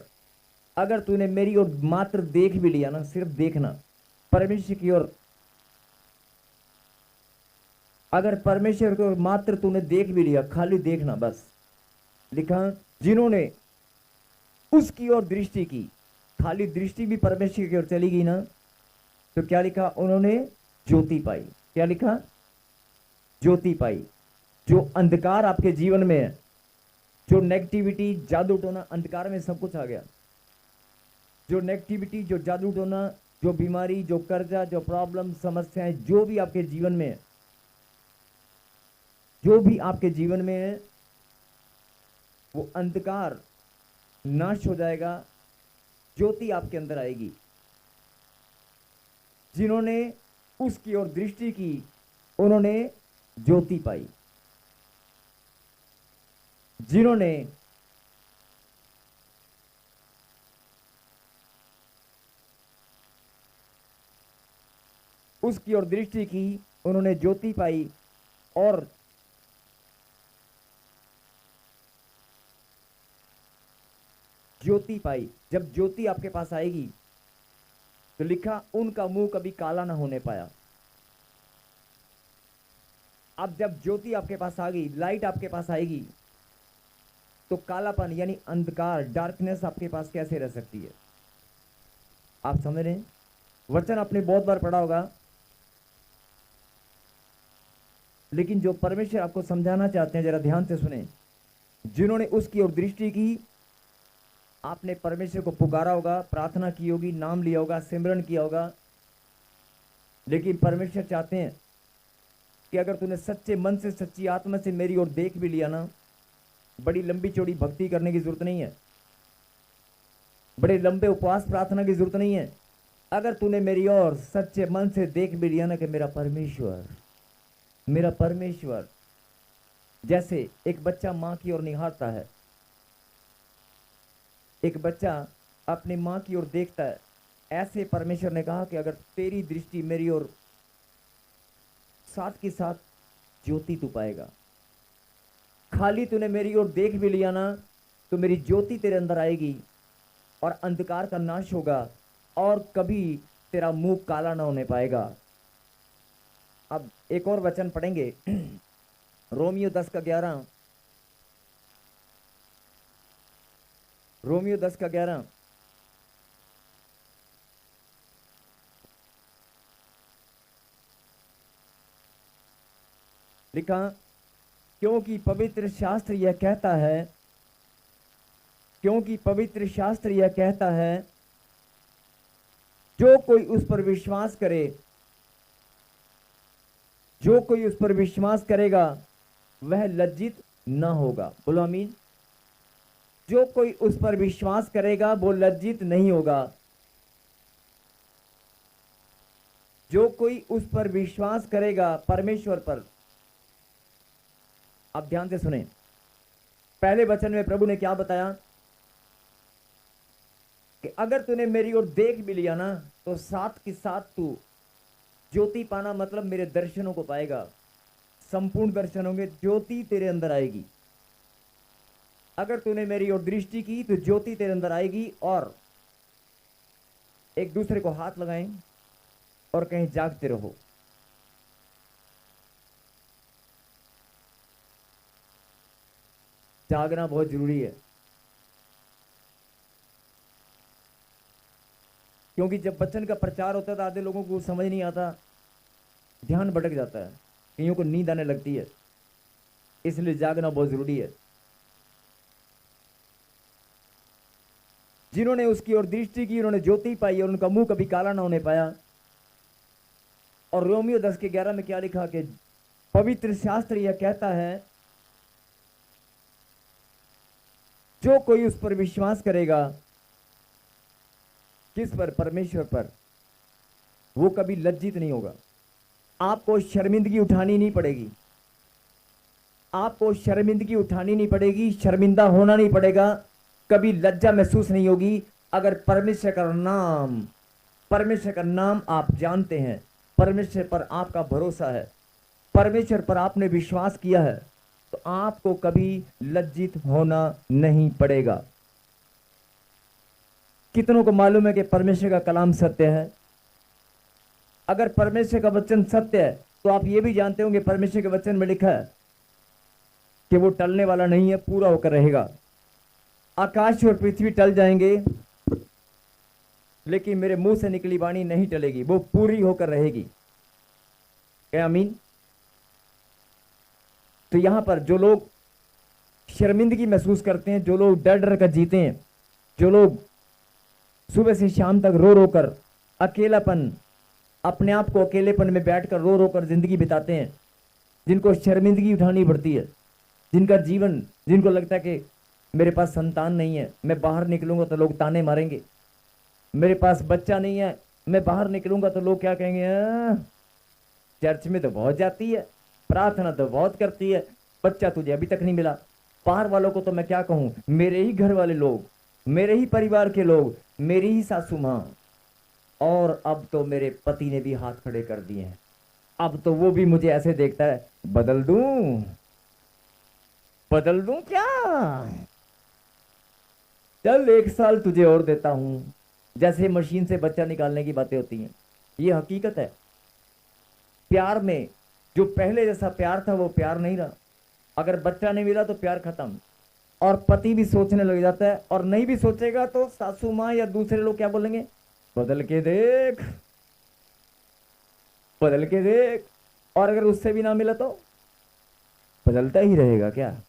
Speaker 2: अगर तूने मेरी ओर मात्र देख भी लिया ना, सिर्फ देखना, परमेश्वर की ओर, अगर परमेश्वर की ओर मात्र तूने देख भी लिया, खाली देखना बस। लिखा जिन्होंने उसकी ओर दृष्टि की। खाली दृष्टि भी परमेश्वर की ओर चली गई ना, तो क्या लिखा? उन्होंने ज्योति पाई। क्या लिखा? ज्योति पाई। जो अंधकार आपके जीवन में है, जो नेगेटिविटी, जादू टोना, अंधकार में सब कुछ आ गया। जो नेगेटिविटी, जो जादू टोना, जो बीमारी, जो कर्जा, जो प्रॉब्लम, समस्याएं, जो भी आपके जीवन में है, जो भी आपके जीवन में है, वो अंधकार नाश हो जाएगा, ज्योति आपके अंदर आएगी। जिन्होंने उसकी ओर दृष्टि की उन्होंने ज्योति पाई। जिन्होंने उसकी ओर दृष्टि की उन्होंने ज्योति पाई और ज्योति पाई। जब ज्योति आपके पास आएगी तो लिखा उनका मुंह कभी काला ना होने पाया। अब जब ज्योति आपके पास आ गई, लाइट आपके पास आएगी, तो कालापन यानी अंधकार, डार्कनेस आपके पास कैसे रह सकती है? आप समझ रहे हैं? वचन आपने बहुत बार पढ़ा होगा, लेकिन जो परमेश्वर आपको समझाना चाहते हैं जरा ध्यान से सुने। जिन्होंने उसकी ओर दृष्टि की, आपने परमेश्वर को पुकारा होगा, प्रार्थना की होगी, नाम लिया होगा, सिमरन किया होगा, लेकिन परमेश्वर चाहते हैं कि अगर तूने सच्चे मन से सच्ची आत्मा से मेरी ओर देख भी लिया ना, बड़ी लंबी चौड़ी भक्ति करने की जरूरत नहीं है, बड़े लंबे उपवास प्रार्थना की जरूरत नहीं है। अगर तूने मेरी ओर सच्चे मन से देख भी लिया ना कि मेरा परमेश्वर, जैसे एक बच्चा मां की ओर निहारता है, एक बच्चा अपनी मां की ओर देखता है, ऐसे परमेश्वर ने कहा कि अगर तेरी दृष्टि मेरी ओर, साथ के साथ ज्योति तू पाएगा। खाली तूने मेरी ओर देख भी लिया ना तो मेरी ज्योति तेरे अंदर आएगी और अंधकार का नाश होगा और कभी तेरा मुंह काला ना होने पाएगा। अब एक और वचन पढ़ेंगे, रोमियो 10:11। रोमियो 10:11। लिखा, क्योंकि पवित्र शास्त्र यह कहता है, क्योंकि पवित्र शास्त्र यह कहता है, जो कोई उस पर विश्वास करे, जो कोई उस पर विश्वास करेगा वह लज्जित न होगा। बोलो आमीन। जो कोई उस पर विश्वास करेगा वो लज्जित नहीं होगा। जो कोई उस पर विश्वास करेगा, परमेश्वर पर। आप ध्यान से सुने, पहले वचन में प्रभु ने क्या बताया कि अगर तूने मेरी ओर देख भी लिया ना तो साथ के साथ तू ज्योति पाना, मतलब मेरे दर्शनों को पाएगा। संपूर्ण दर्शन होंगे, ज्योति तेरे अंदर आएगी। अगर तूने मेरी ओर दृष्टि की तो ज्योति तेरे अंदर आएगी। और एक दूसरे को हाथ लगाएं और कहीं जागते रहो। जागना बहुत जरूरी है, क्योंकि जब वचन का प्रचार होता है तो आधे लोगों को समझ नहीं आता, ध्यान भटक जाता है, कईयों को नींद आने लगती है। इसलिए जागना बहुत जरूरी है। जिन्होंने उसकी ओर दृष्टि की उन्होंने ज्योति पाई और उनका मुंह कभी काला ना होने पाया। और रोमियो 10:11 में क्या लिखा कि पवित्र शास्त्र यह कहता है, जो कोई उस पर विश्वास करेगा, किस पर? परमेश्वर पर, वो कभी लज्जित नहीं होगा। आपको शर्मिंदगी उठानी नहीं पड़ेगी, आपको शर्मिंदगी उठानी नहीं पड़ेगी, शर्मिंदा होना नहीं पड़ेगा, कभी लज्जा महसूस नहीं होगी। अगर परमेश्वर का नाम आप जानते हैं, परमेश्वर पर आपका भरोसा है, परमेश्वर पर आपने विश्वास किया है, तो आपको कभी लज्जित होना नहीं पड़ेगा। कितनों को मालूम है कि परमेश्वर का कलाम सत्य है? अगर परमेश्वर का वचन सत्य है तो आप ये भी जानते होंगे परमेश्वर के वचन में लिखा है कि वो टलने वाला नहीं है, पूरा होकर रहेगा। आकाश और पृथ्वी टल जाएंगे लेकिन मेरे मुंह से निकली वाणी नहीं टलेगी, वो पूरी होकर रहेगी। क्या आमीन? तो यहां पर जो लोग शर्मिंदगी महसूस करते हैं, जो लोग डर डर कर जीते हैं, जो लोग सुबह से शाम तक रो रो कर अकेलापन, अपने आप को अकेलेपन में बैठकर रो रो कर जिंदगी बिताते हैं, जिनको शर्मिंदगी उठानी पड़ती है, जिनका जीवन, जिनको लगता है कि मेरे पास संतान नहीं है, मैं बाहर निकलूंगा तो लोग ताने मारेंगे, मेरे पास बच्चा नहीं है, मैं बाहर निकलूंगा तो लोग क्या कहेंगे, चर्च में तो बहुत जाती है, प्रार्थना तो बहुत करती है, बच्चा तुझे अभी तक नहीं मिला। बाहर वालों को तो मैं क्या कहूं, मेरे ही घर वाले लोग, मेरे ही परिवार के लोग, मेरी ही सासू मां, और अब तो मेरे पति ने भी हाथ खड़े कर दिए हैं, अब तो वो भी मुझे ऐसे देखता है, बदल दूं क्या? चल 1 साल तुझे और देता हूं। जैसे मशीन से बच्चा निकालने की बातें होती हैं, ये हकीकत है। प्यार में जो पहले जैसा प्यार था वो प्यार नहीं रहा। अगर बच्चा नहीं मिला तो प्यार खत्म। और पति भी सोचने लग जाता है, और नहीं भी सोचेगा तो सासू माँ या दूसरे लोग क्या बोलेंगे, बदल के देख, बदल के देख। और अगर उससे भी ना मिला तो बदलता ही रहेगा क्या?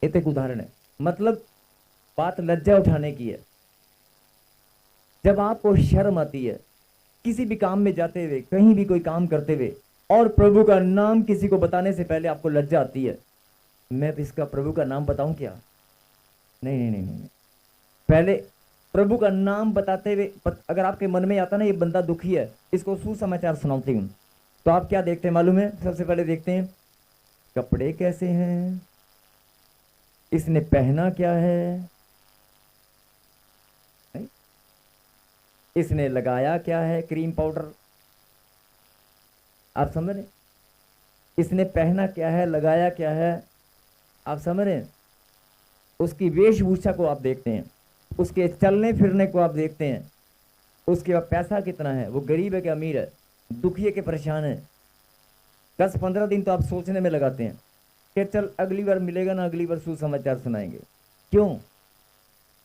Speaker 2: एक उदाहरण है, मतलब बात लज्जा उठाने की है। जब आपको शर्म आती है, किसी भी काम में जाते हुए, कहीं भी कोई काम करते हुए और प्रभु का नाम किसी को बताने से पहले आपको लज्जा आती है, मैं इसका प्रभु का नाम बताऊं क्या? नहीं नहीं नहीं नहीं, पहले प्रभु का नाम बताते हुए अगर आपके मन में आता ना ये बंदा दुखी है, इसको सुसमाचार सुनाती हूं, तो आप क्या देखते हैं मालूम है? सबसे पहले देखते हैं कपड़े कैसे हैं, इसने पहना क्या है, नहीं? इसने लगाया क्या है, क्रीम पाउडर, आप समझ रहे? इसने पहना क्या है, लगाया क्या है, आप समझ रहे? उसकी वेशभूषा को आप देखते हैं, उसके चलने फिरने को आप देखते हैं, उसके पास पैसा कितना है, वो गरीब है कि अमीर है, दुखी है कि परेशान है। 10-15 दिन तो आप सोचने में लगाते हैं कि चल अगली बार मिलेगा ना, अगली बार सुसमाचार सुनाएंगे। क्यों?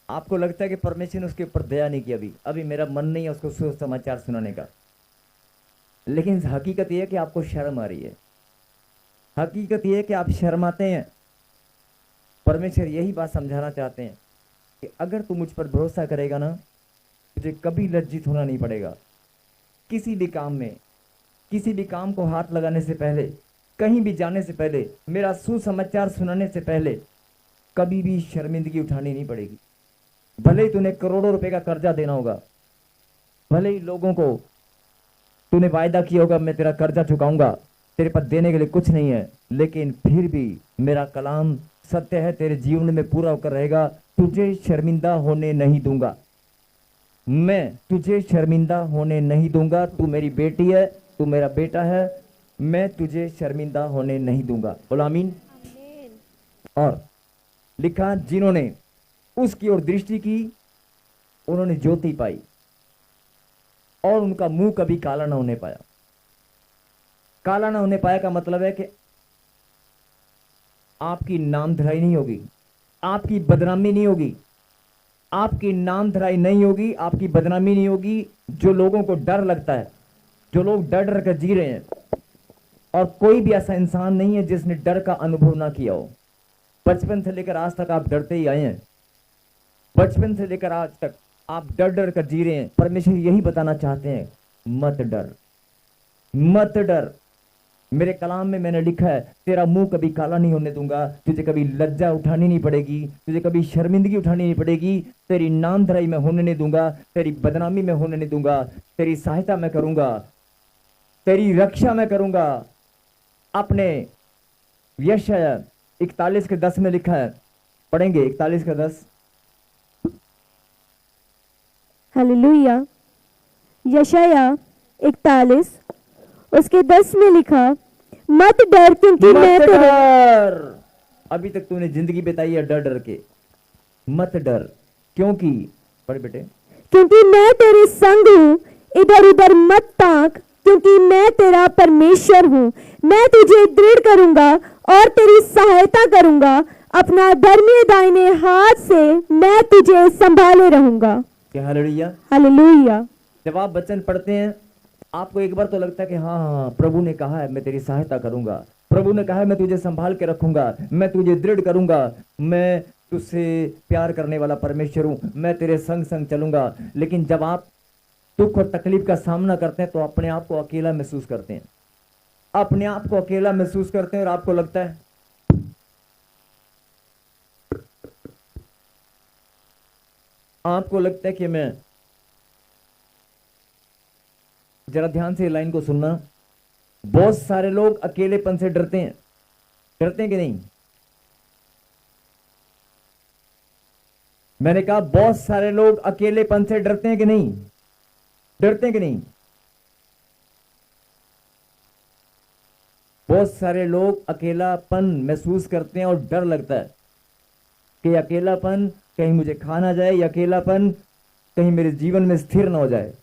Speaker 2: आपको लगता है कि परमेश्वर ने उसके ऊपर दया नहीं की, अभी मेरा मन नहीं है उसको सुसमाचार सुनाने का। लेकिन हकीकत यह है कि आपको शर्म आ रही है, हकीकत यह है कि आप शर्माते हैं। परमेश्वर यही बात समझाना चाहते हैं कि अगर तू मुझ पर भरोसा करेगा ना, तुझे कभी लज्जित होना नहीं पड़ेगा। किसी भी काम में, किसी भी काम को हाथ लगाने से पहले, कहीं भी जाने से पहले, मेरा सुसमाचार सुनाने से पहले कभी भी शर्मिंदगी उठानी नहीं पड़ेगी। भले ही तूने करोड़ों रुपए का कर्जा देना होगा, भले ही लोगों को तूने वायदा किया होगा मैं तेरा कर्जा चुकाऊंगा, तेरे पास देने के लिए कुछ नहीं है, लेकिन फिर भी मेरा कलाम सत्य है, तेरे जीवन में पूरा होकर रहेगा। तुझे शर्मिंदा होने नहीं दूंगा, मैं तुझे शर्मिंदा होने नहीं दूंगा। तू मेरी बेटी है, तू मेरा बेटा है, मैं तुझे शर्मिंदा होने नहीं दूंगा। बोलो आमीन। और लिखा जिन्होंने उसकी ओर दृष्टि की उन्होंने ज्योति पाई और उनका मुंह कभी काला ना होने पाया। काला ना होने पाया का मतलब है कि आपकी नामधराई नहीं होगी, आपकी बदनामी नहीं होगी, आपकी नामधराई नहीं होगी, आपकी बदनामी नहीं होगी। जो लोगों को डर लगता है, जो लोग डर डर कर जी रहे हैं, और कोई भी ऐसा इंसान नहीं है जिसने डर का अनुभव ना किया हो। बचपन से लेकर आज तक आप डरते ही आए हैं, बचपन से लेकर आज तक आप डर डर कर जी रहे हैं। परमेश्वर यही बताना चाहते हैं, मत डर, मत डर। मेरे कलाम में मैंने लिखा है, तेरा मुंह कभी काला नहीं होने दूंगा, तुझे कभी लज्जा उठानी नहीं पड़ेगी, तुझे कभी शर्मिंदगी उठानी नहीं पड़ेगी, तेरी नामधराई में होने नहीं दूंगा, तेरी बदनामी में होने नहीं दूंगा, तेरी सहायता मैं करूंगा, तेरी रक्षा मैं करूंगा। अपने यशाया 41:10 में लिखा है, पढ़ेंगे 41:10।
Speaker 1: हालेलुया। यशाया 41 उसके 10 में लिखा, मत डर क्योंकि मैं तेरे।
Speaker 2: अभी तक तूने जिंदगी बिताई है डर डर के, मत डर क्योंकि, पढ़ बेटे,
Speaker 1: क्योंकि मैं तेरे संग हूँ, इधर उधर मत ताक, क्योंकि मैं तेरा परमेश्वर हूँ। मैं तुझे दृढ़ करूंगा और तेरी सहायता करूंगा, अपना धर्मी दाहिने हाथ से मैं तुझे संभाले रहूंगा।
Speaker 2: क्या हालेलुया,
Speaker 1: हालेलुया।
Speaker 2: जब आप वचन पढ़ते हैं आपको एक बार तो लगता है कि हाँ हाँ प्रभु ने कहा है मैं तेरी सहायता करूंगा, प्रभु ने कहा है मैं तुझे संभाल के रखूंगा, मैं तुझे दृढ़ करूंगा, मैं तुझसे प्यार करने वाला परमेश्वर हूं, मैं तेरे संग संग चलूंगा। लेकिन जब आप दुख और तकलीफ का सामना करते हैं तो अपने आप को अकेला महसूस करते हैं, अपने आप को अकेला महसूस करते हैं और आपको लगता है कि मैं, जरा ध्यान से लाइन को सुनना, बहुत सारे लोग अकेलेपन से डरते हैं, डरते हैं कि नहीं? मैंने कहा बहुत सारे लोग अकेलेपन से डरते हैं कि नहीं? डरते हैं कि नहीं? बहुत सारे लोग अकेलापन महसूस करते हैं और डर लगता है कि अकेलापन कहीं मुझे खा ना जाए, या अकेलापन कहीं मेरे जीवन में स्थिर ना हो जाए।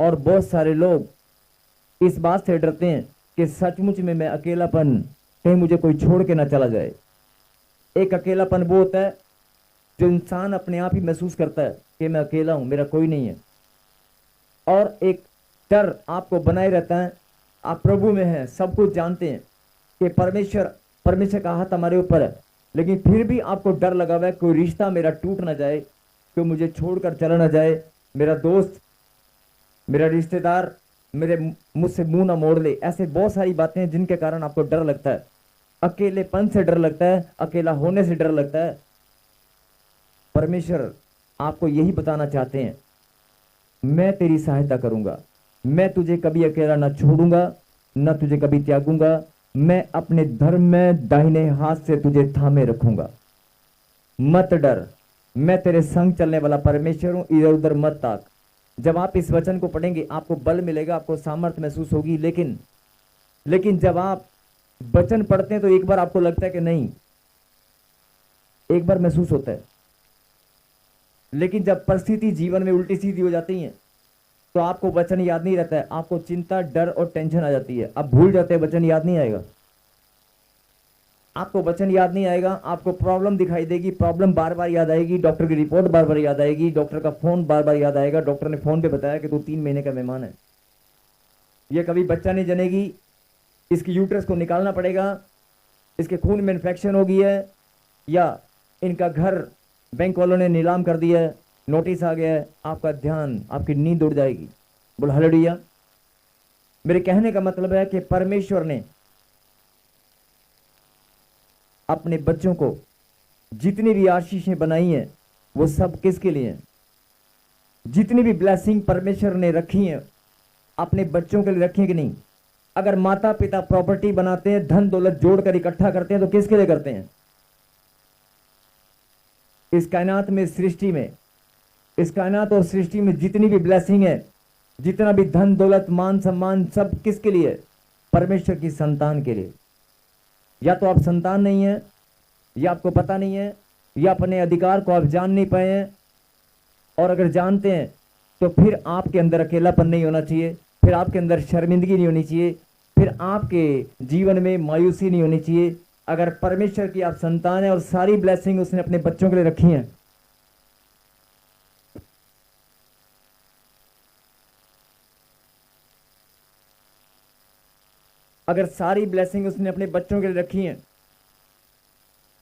Speaker 2: और बहुत सारे लोग इस बात से डरते हैं कि सचमुच में मैं अकेलापन कहीं मुझे कोई छोड़ के ना चला जाए। एक अकेलापन वो होता है जो इंसान अपने आप ही महसूस करता है कि मैं अकेला हूं, मेरा कोई नहीं है। और एक डर आपको बनाए रहता है, आप प्रभु में हैं, सब कुछ जानते हैं कि परमेश्वर का हाथ हमारे ऊपर है, लेकिन फिर भी आपको डर लगा हुआ है कोई रिश्ता मेरा टूट ना जाए, कोई मुझे छोड़कर चला ना जाए, मेरा दोस्त मेरा रिश्तेदार मेरे मुझसे मुंह ना मोड़ ले, ऐसे बहुत सारी बातें हैं जिनके कारण आपको डर लगता है। अकेलेपन से डर लगता है, अकेला होने से डर लगता है। परमेश्वर आपको यही बताना चाहते हैं, मैं तेरी सहायता करूंगा, मैं तुझे कभी अकेला ना छोड़ूंगा, न तुझे कभी त्यागूंगा, मैं अपने धर्म में दाहिने हाथ से तुझे थामे रखूंगा। मत डर, मैं तेरे संग चलने वाला परमेश्वर हूं, इधर उधर मत ताक। जब आप इस वचन को पढ़ेंगे आपको बल मिलेगा, आपको सामर्थ्य महसूस होगी। लेकिन जब आप वचन पढ़ते हैं तो एक बार आपको लगता है कि नहीं, एक बार महसूस होता है, लेकिन जब परिस्थिति जीवन में उल्टी सीधी हो जाती है तो आपको वचन याद नहीं रहता है, आपको चिंता, डर और टेंशन आ जाती है। आप भूल जाते हैं, वचन याद नहीं आएगा, आपको वचन याद नहीं आएगा, आपको प्रॉब्लम दिखाई देगी, प्रॉब्लम बार बार याद आएगी, डॉक्टर की रिपोर्ट बार बार याद आएगी, डॉक्टर का फोन बार बार याद आएगा, डॉक्टर ने फोन पे बताया कि तू 3 महीने का मेहमान है, ये कभी बच्चा नहीं जनेगी, इसकी यूट्रस को निकालना पड़ेगा, इसके खून में इन्फेक्शन हो गई है, या इनका घर बैंक वालों ने नीलाम कर दिया है, नोटिस आ गया है। आपका ध्यान, आपकी नींद उड़ जाएगी। बोल हालेलुया। मेरे कहने का मतलब है कि परमेश्वर ने अपने बच्चों को जितनी भी आशीषें बनाई हैं वो सब किसके लिए हैं? जितनी भी ब्लेसिंग परमेश्वर ने रखी हैं अपने बच्चों के लिए रखी है कि नहीं? अगर माता पिता प्रॉपर्टी बनाते हैं, धन दौलत जोड़कर इकट्ठा करते हैं तो किसके लिए करते हैं? इस कायनात में, सृष्टि में, इस कायनात और सृष्टि में जितनी भी ब्लेसिंग है, जितना भी धन दौलत मान सम्मान, सब किसके लिए? परमेश्वर की संतान के लिए। या तो आप संतान नहीं है, या आपको पता नहीं है, या अपने अधिकार को आप जान नहीं पाए हैं, और अगर जानते हैं तो फिर आपके अंदर अकेलापन नहीं होना चाहिए, फिर आपके अंदर शर्मिंदगी नहीं होनी चाहिए, फिर आपके जीवन में मायूसी नहीं होनी चाहिए। अगर परमेश्वर की आप संतान है और सारी ब्लेसिंग उसने अपने बच्चों के लिए रखी है, अगर सारी ब्लेसिंग उसने अपने बच्चों के लिए रखी है,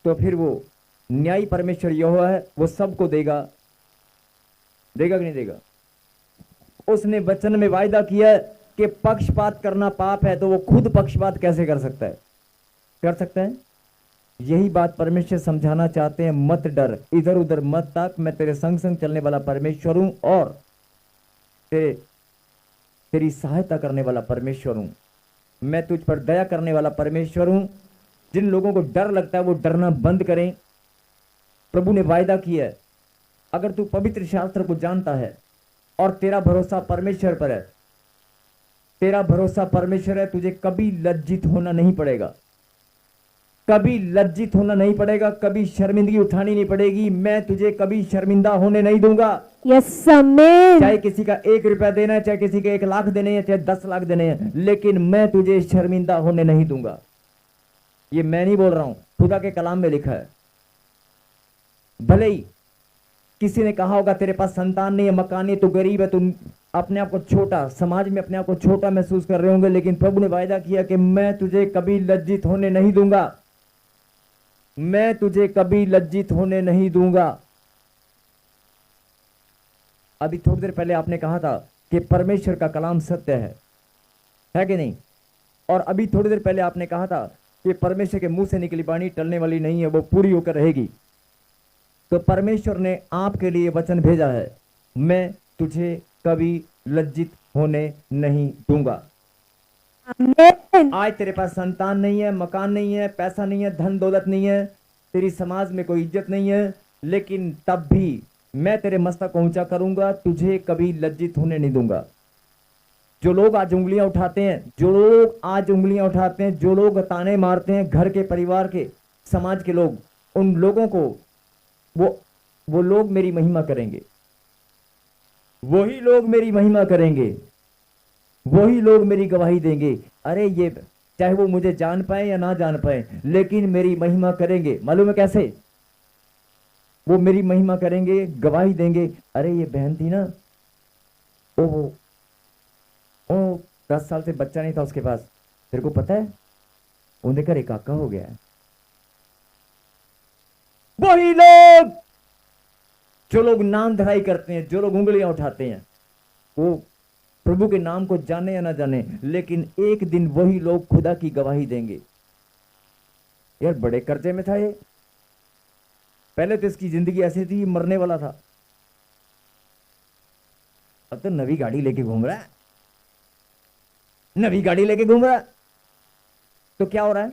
Speaker 2: तो फिर वो न्यायी परमेश्वर यहोवा है, वो सबको देगा। देगा कि नहीं देगा? उसने वचन में वायदा किया है कि पक्षपात करना पाप है, तो वो खुद पक्षपात कैसे कर सकता है? कर सकता है। यही बात परमेश्वर समझाना चाहते हैं। मत डर, इधर उधर मत ताक, मैं तेरे संग संग चलने वाला परमेश्वर हूं और तेरी सहायता करने वाला परमेश्वर हूं। मैं तुझ पर दया करने वाला परमेश्वर हूं। जिन लोगों को डर लगता है वो डरना बंद करें। प्रभु ने वायदा किया है, अगर तू पवित्र शास्त्र को जानता है और तेरा भरोसा परमेश्वर पर है, तेरा भरोसा परमेश्वर है, तुझे कभी लज्जित होना नहीं पड़ेगा, कभी लज्जित होना नहीं पड़ेगा, कभी शर्मिंदगी उठानी नहीं पड़ेगी। मैं तुझे कभी शर्मिंदा होने नहीं दूंगा।
Speaker 1: यस आमीन।
Speaker 2: चाहे किसी का 1 रुपया देना है, चाहे किसी के 1 लाख देने हैं, चाहे 10 लाख देने हैं, लेकिन मैं तुझे शर्मिंदा होने नहीं दूंगा। ये मैं नहीं बोल रहा हूं, खुदा के कलाम में लिखा है। भले ही किसी ने कहा होगा तेरे पास संतान नहीं है, मकान नहीं, तो गरीब है, तुम अपने आप को छोटा, समाज में अपने आप को छोटा महसूस कर रहे होंगे, लेकिन प्रभु ने वायदा किया कि मैं तुझे कभी लज्जित होने नहीं दूंगा, मैं तुझे कभी लज्जित होने नहीं दूंगा। अभी थोड़ी देर पहले आपने कहा था कि परमेश्वर का कलाम सत्य है कि नहीं? और अभी थोड़ी देर पहले आपने कहा था कि परमेश्वर के मुंह से निकली वाणी टलने वाली नहीं है, वो पूरी होकर रहेगी। तो परमेश्वर ने आपके लिए वचन भेजा है, मैं तुझे कभी लज्जित होने नहीं दूंगा।
Speaker 1: आमीन।
Speaker 2: आज तेरे पास संतान नहीं है, मकान नहीं है, पैसा नहीं है, धन दौलत नहीं है, तेरी समाज में कोई इज्जत नहीं है, लेकिन तब भी मैं तेरे मस्तक को ऊंचा करूंगा, तुझे कभी लज्जित होने नहीं दूंगा। जो लोग आज उंगलियां उठाते हैं, जो लोग आज उंगलियां उठाते हैं, जो लोग ताने मारते हैं, घर के, परिवार के, समाज के लोग, उन लोगों को वो लोग मेरी महिमा करेंगे। वही लोग मेरी महिमा करेंगे, वही लोग मेरी गवाही देंगे। अरे ये चाहे वो मुझे जान पाए या ना जान पाए, लेकिन मेरी महिमा करेंगे। मालूम है कैसे? वो मेरी महिमा करेंगे, गवाही देंगे। अरे ये बहन थी ना, ओ 10 साल से बच्चा नहीं था उसके पास, तेरे को पता है उन्हें घर एक काका हो गया है। वही लोग, जो लोग नाम धराई करते हैं, जो लोग उंगलियां उठाते हैं, वो प्रभु के नाम को जाने या ना जाने, लेकिन एक दिन वही लोग खुदा की गवाही देंगे। यार बड़े कर्जे में था ये, पहले तो इसकी जिंदगी ऐसी थी, मरने वाला था, अब तो नवी गाड़ी लेके घूम रहा है, नवी गाड़ी लेके घूम रहा है। तो क्या हो रहा है,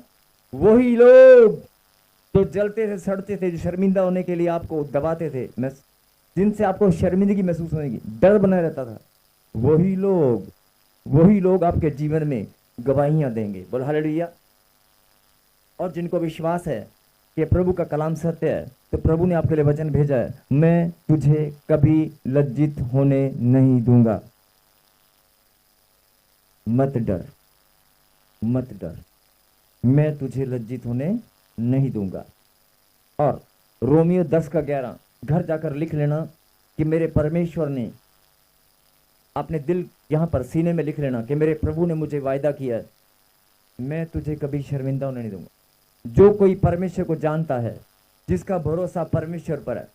Speaker 2: वही लोग जो जलते थे, सड़ते थे, जो शर्मिंदा होने के लिए आपको दबाते थे, जिनसे आपको शर्मिंदगी महसूस होगी, डर बना रहता था, वही लोग आपके जीवन में गवाहियां देंगे। बोल हालेलुया। और जिनको विश्वास है कि प्रभु का कलाम सत्य है, तो प्रभु ने आपके लिए वचन भेजा है, मैं तुझे कभी लज्जित होने नहीं दूंगा। मत डर, मत डर, मैं तुझे लज्जित होने नहीं दूंगा। और रोमियो 10:11 घर जाकर लिख लेना कि मेरे परमेश्वर ने, अपने दिल यहां पर सीने में लिख लेना कि मेरे प्रभु ने मुझे वायदा किया है, मैं तुझे कभी शर्मिंदा होने नहीं दूंगा। जो कोई परमेश्वर को जानता है, जिसका भरोसा परमेश्वर पर है,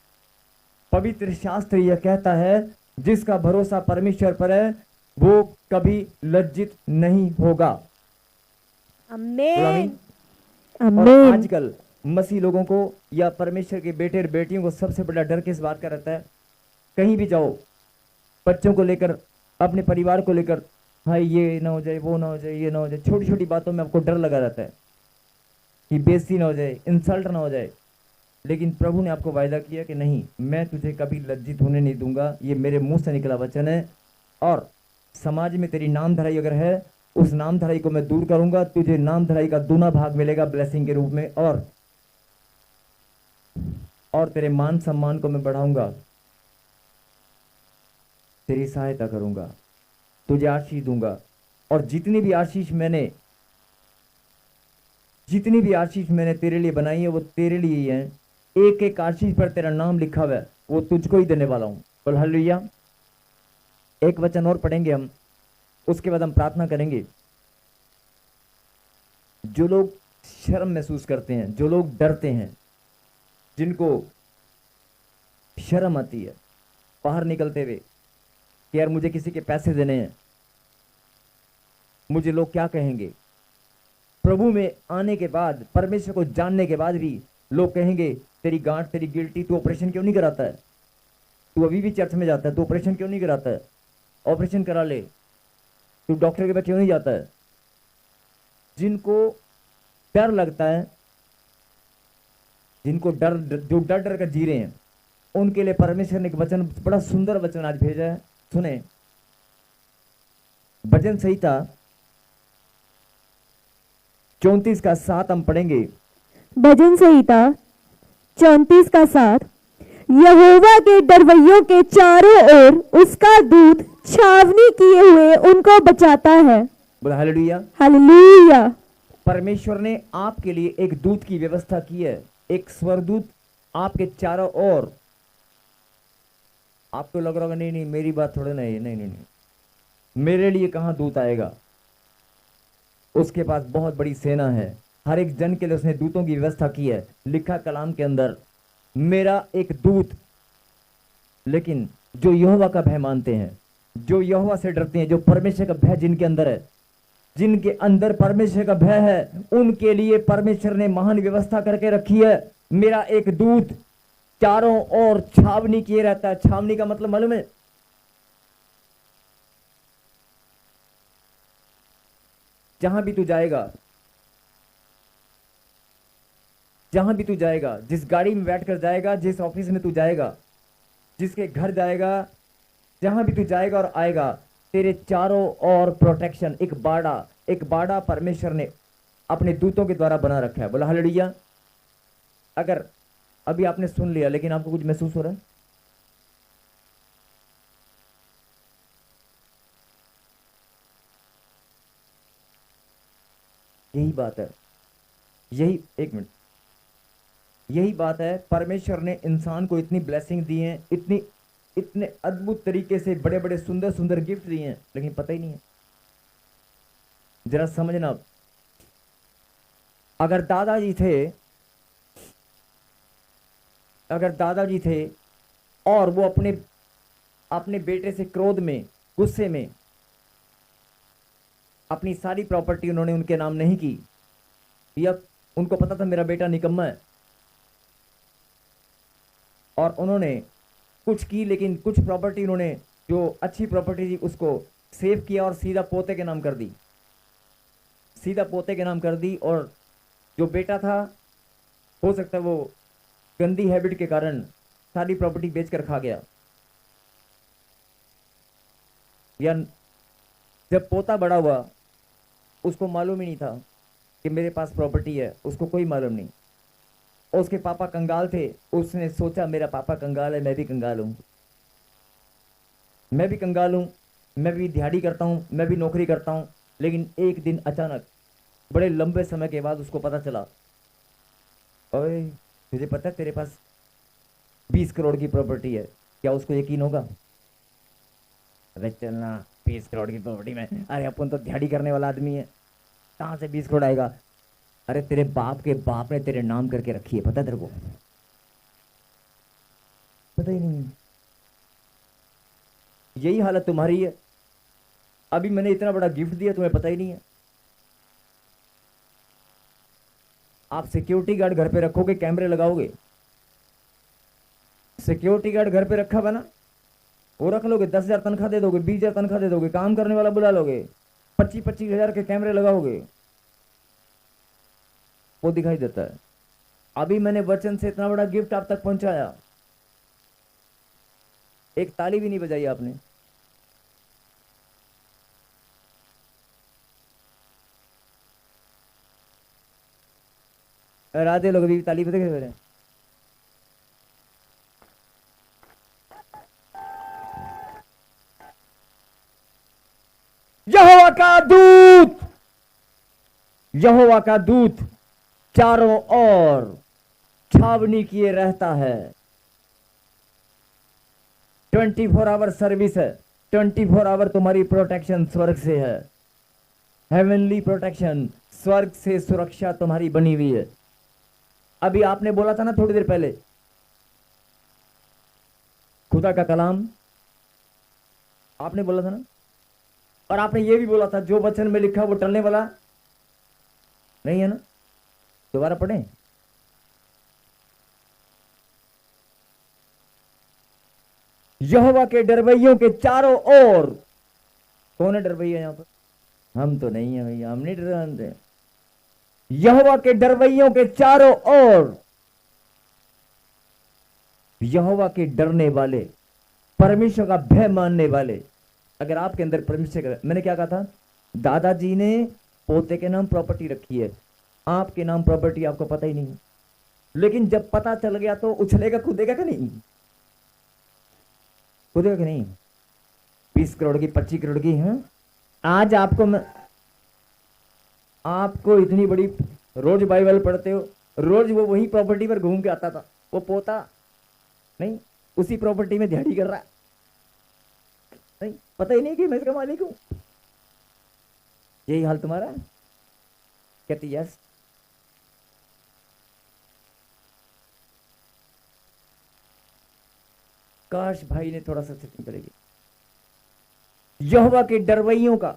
Speaker 2: पवित्र शास्त्र यह कहता है जिसका भरोसा परमेश्वर पर है वो कभी लज्जित नहीं होगा।
Speaker 1: आमीन
Speaker 2: और
Speaker 1: आमीन।
Speaker 2: आजकल मसीह लोगों को या परमेश्वर के बेटे और बेटियों को सबसे बड़ा डर किस बात का रहता है? कहीं भी जाओ, बच्चों को लेकर, अपने परिवार को लेकर, हाँ ये ना हो जाए, वो ना हो जाए, ये ना हो जाए, छोटी छोटी बातों में आपको डर लगा रहता है कि बेइज्जती ना हो जाए, इंसल्ट ना हो जाए। लेकिन प्रभु ने आपको वायदा किया कि नहीं, मैं तुझे कभी लज्जित होने नहीं दूंगा। ये मेरे मुंह से निकला वचन है। और समाज में तेरी नामधराई अगर है, उस नामधराई को मैं दूर करूंगा, तुझे नामधराई का दूना भाग मिलेगा ब्लेसिंग के रूप में। और तेरे मान सम्मान को मैं बढ़ाऊंगा, तेरी सहायता करूंगा, तुझे आशीष दूंगा। और जितनी भी आशीष मैंने तेरे लिए बनाई है वो तेरे लिए ही है। एक एक आशीष पर तेरा नाम लिखा हुआ है, वो तुझको ही देने वाला हूं। बोल हालेलुया। एक वचन और पढ़ेंगे हम, उसके बाद हम प्रार्थना करेंगे। जो लोग शर्म महसूस करते हैं, जो लोग डरते हैं, जिनको शर्म आती है बाहर निकलते हुए कि यार मुझे किसी के पैसे देने हैं, मुझे लोग क्या कहेंगे, प्रभु में आने के बाद, परमेश्वर को जानने के बाद भी लोग कहेंगे तेरी गांठ, तेरी गिल्टी, तू ऑपरेशन क्यों नहीं कराता है, तू अभी भी चर्च में जाता है, तू ऑपरेशन क्यों नहीं कराता है, ऑपरेशन करा ले, तू डॉक्टर के पास क्यों नहीं जाता है। जिनको डर लगता है, जिनको डर, जो डर डर कर जी रहे हैं, उनके लिए परमेश्वर ने एक वचन, बड़ा सुंदर वचन आज भेजा है। सुने, भजन संहिता 34:7 हम पढ़ेंगे।
Speaker 1: भजन संहिता 34:7। यहोवा के डरवैयों के चारों ओर उसका दूत छावनी किए हुए उनको बचाता है।
Speaker 2: बोला हालेलुया।
Speaker 1: हालेलुया।
Speaker 2: परमेश्वर ने आपके लिए एक दूत की व्यवस्था की है, एक स्वरदूत आपके चारों ओर। आपको लग रहा होगा नहीं मेरी बात थोड़ा नहीं, मेरे लिए कहां दूत आएगा। उसके पास बहुत बड़ी सेना है, हर एक जन के लिए उसने दूतों की व्यवस्था की है। लिखा कलाम के अंदर, मेरा एक दूत। लेकिन जो यहोवा का भय मानते हैं, जो यहोवा से डरते हैं, जो परमेश्वर का भय जिनके अंदर है, जिनके अंदर परमेश्वर का भय है, उनके लिए परमेश्वर ने महान व्यवस्था करके रखी है। मेरा एक दूत चारों ओर छावनी किए रहता है। छावनी का मतलब मालूम है? जहां भी तू जाएगा, जहां भी तू जाएगा, जिस गाड़ी में बैठकर जाएगा, जिस ऑफिस में तू जाएगा, जिसके घर जाएगा, जहां भी तू जाएगा और आएगा, तेरे चारों ओर प्रोटेक्शन, एक बाड़ा परमेश्वर ने अपने दूतों के द्वारा बना रखा है। बोला हालेलुया। अगर अभी आपने सुन लिया लेकिन आपको कुछ महसूस हो रहा है, यही बात है, एक मिनट, यही बात है। परमेश्वर ने इंसान को इतनी ब्लेसिंग दी है, इतने अद्भुत तरीके से बड़े बड़े सुंदर सुंदर गिफ्ट दिए हैं, लेकिन पता ही नहीं है। जरा समझना, अगर दादाजी थे और वो अपने बेटे से क्रोध में, गुस्से में अपनी सारी प्रॉपर्टी उन्होंने उनके नाम नहीं की, या उनको पता था मेरा बेटा निकम्मा है, और उन्होंने कुछ की, लेकिन कुछ प्रॉपर्टी उन्होंने जो अच्छी प्रॉपर्टी थी उसको सेव किया और सीधा पोते के नाम कर दी, सीधा पोते के नाम कर दी। और जो बेटा था, हो सकता है वो गंदी हैबिट के कारण सारी प्रॉपर्टी बेचकर खा गया, या जब पोता बड़ा हुआ उसको मालूम ही नहीं था कि मेरे पास प्रॉपर्टी है, उसको कोई मालूम नहीं। और उसके पापा कंगाल थे, उसने सोचा मेरा पापा कंगाल है, मैं भी कंगाल हूँ, मैं भी कंगाल हूँ, मैं भी दिहाड़ी करता हूँ, मैं भी नौकरी करता हूँ। लेकिन एक दिन अचानक बड़े लंबे समय के बाद उसको पता चला, ओए तुझे पता है तेरे पास 20 करोड़ की प्रॉपर्टी है। क्या उसको यकीन होगा? अरे चलना, 20 करोड़ की प्रॉपर्टी में, अरे अपन तो दिहाड़ी करने वाला आदमी है, कहाँ से 20 करोड़ आएगा? अरे तेरे बाप के बाप ने तेरे नाम करके रखी है, पता है तेरे को? पता ही नहीं। यही हालत तुम्हारी है। अभी मैंने इतना बड़ा गिफ्ट दिया, तुम्हें पता ही नहीं है। आप सिक्योरिटी गार्ड घर पे रखोगे, कैमरे लगाओगे, सिक्योरिटी गार्ड घर पे रखा बना, वो रख लोगे, 10,000 तनख्वाह दे दोगे, 20,000 तनख्वाह दे दोगे, काम करने वाला बुला लोगे, 25,000 के कैमरे लगाओगे, वो दिखाई देता है। अभी मैंने वचन से इतना बड़ा गिफ्ट आप तक पहुंचाया, एक ताली भी नहीं बजाई आपने। राधे लोग अभी ताली बजा के, यहोवा का दूत, यहोवा का दूत चारों ओर छावनी किए रहता है। 24 आवर सर्विस है, 24 आवर तुम्हारी प्रोटेक्शन स्वर्ग से है, हेवनली प्रोटेक्शन, स्वर्ग से सुरक्षा तुम्हारी बनी हुई है। अभी आपने बोला था ना थोड़ी देर पहले, खुदा का कलाम आपने बोला था ना, और आपने ये भी बोला था जो वचन में लिखा वो टलने वाला नहीं है ना। दोबारा पढ़ें, यहोवा के डरवैयों के चारों ओर, कौन है डरवैया यहां पर? हम तो नहीं है भैया, हम नहीं डरते। यहोवा के डरवैयों के चारों ओर, यहोवा के डरने वाले, परमेश्वर का भय मानने वाले। अगर आपके अंदर परमेश्वर का, मैंने क्या कहा था, दादाजी ने पोते के नाम प्रॉपर्टी रखी है, आपके नाम प्रॉपर्टी आपको पता ही नहीं, लेकिन जब पता चल गया तो उछलेगा, कूदेगा कि नहीं? कूदेगा कि नहीं? 20 करोड़ की, 25 करोड़ की है। आज आपको इतनी बड़ी, रोज बाइबल पढ़ते हो, रोज वो वही प्रॉपर्टी पर घूम के आता था, वो पोता नहीं उसी प्रॉपर्टी में दिहाड़ी कर रहा है, नहीं पता ही नहीं कि मैं इसका मालिक हूं। यही हाल तुम्हारा है? कहती यस। काश भाई ने थोड़ा सा सेटिंग करेगी। यहोवा के डरवैयों का,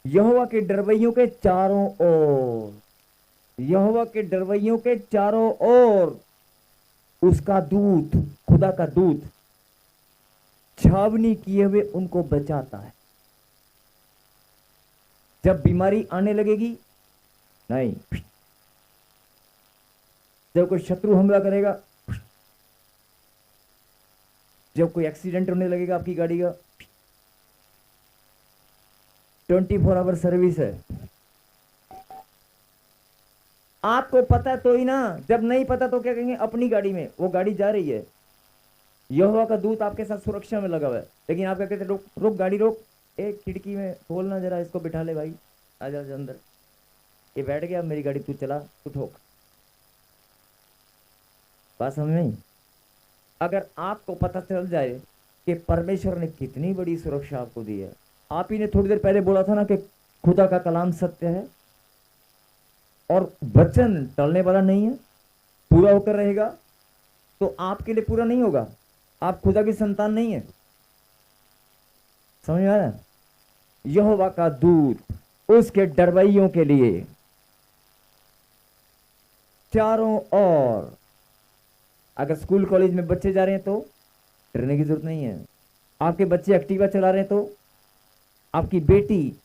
Speaker 2: यहोवा के डरवैयों के चारों ओर, यहोवा के डरवैयों के चारों ओर उसका दूत, खुदा का दूत छावनी किए हुए उनको बचाता है। जब बीमारी आने लगेगी, नहीं, जब कोई शत्रु हमला करेगा, जब कोई एक्सीडेंट होने लगेगा आपकी गाड़ी का, 24 आवर सर्विस है। आपको पता तो ही ना, जब नहीं पता तो क्या कहेंगे, अपनी गाड़ी में वो गाड़ी जा रही है, यहोवा का दूत आपके साथ सुरक्षा में लगा हुआ है, लेकिन आप क्या कहते, रुक रुक गाड़ी रोक, एक खिड़की में खोलना जरा, इसको बिठा ले भाई, आ जा अंदर, ये बैठ गया मेरी गाड़ी, तू चला, तू ठोक। बात समझ में? अगर आपको पता चल जाए कि परमेश्वर ने कितनी बड़ी सुरक्षा आपको दी है, आप ही ने थोड़ी देर पहले बोला था ना कि खुदा का कलाम सत्य है और वचन टलने वाला नहीं है, पूरा होकर रहेगा। तो आपके लिए पूरा नहीं होगा, आप खुदा की संतान नहीं है। समझ में आया? यहोवा का दूत उसके डरवैयों के लिए चारों ओर। अगर स्कूल कॉलेज में बच्चे जा रहे हैं तो डरने की जरूरत नहीं है। आपके बच्चे एक्टिवा चला रहे हैं तो, आपकी बेटी,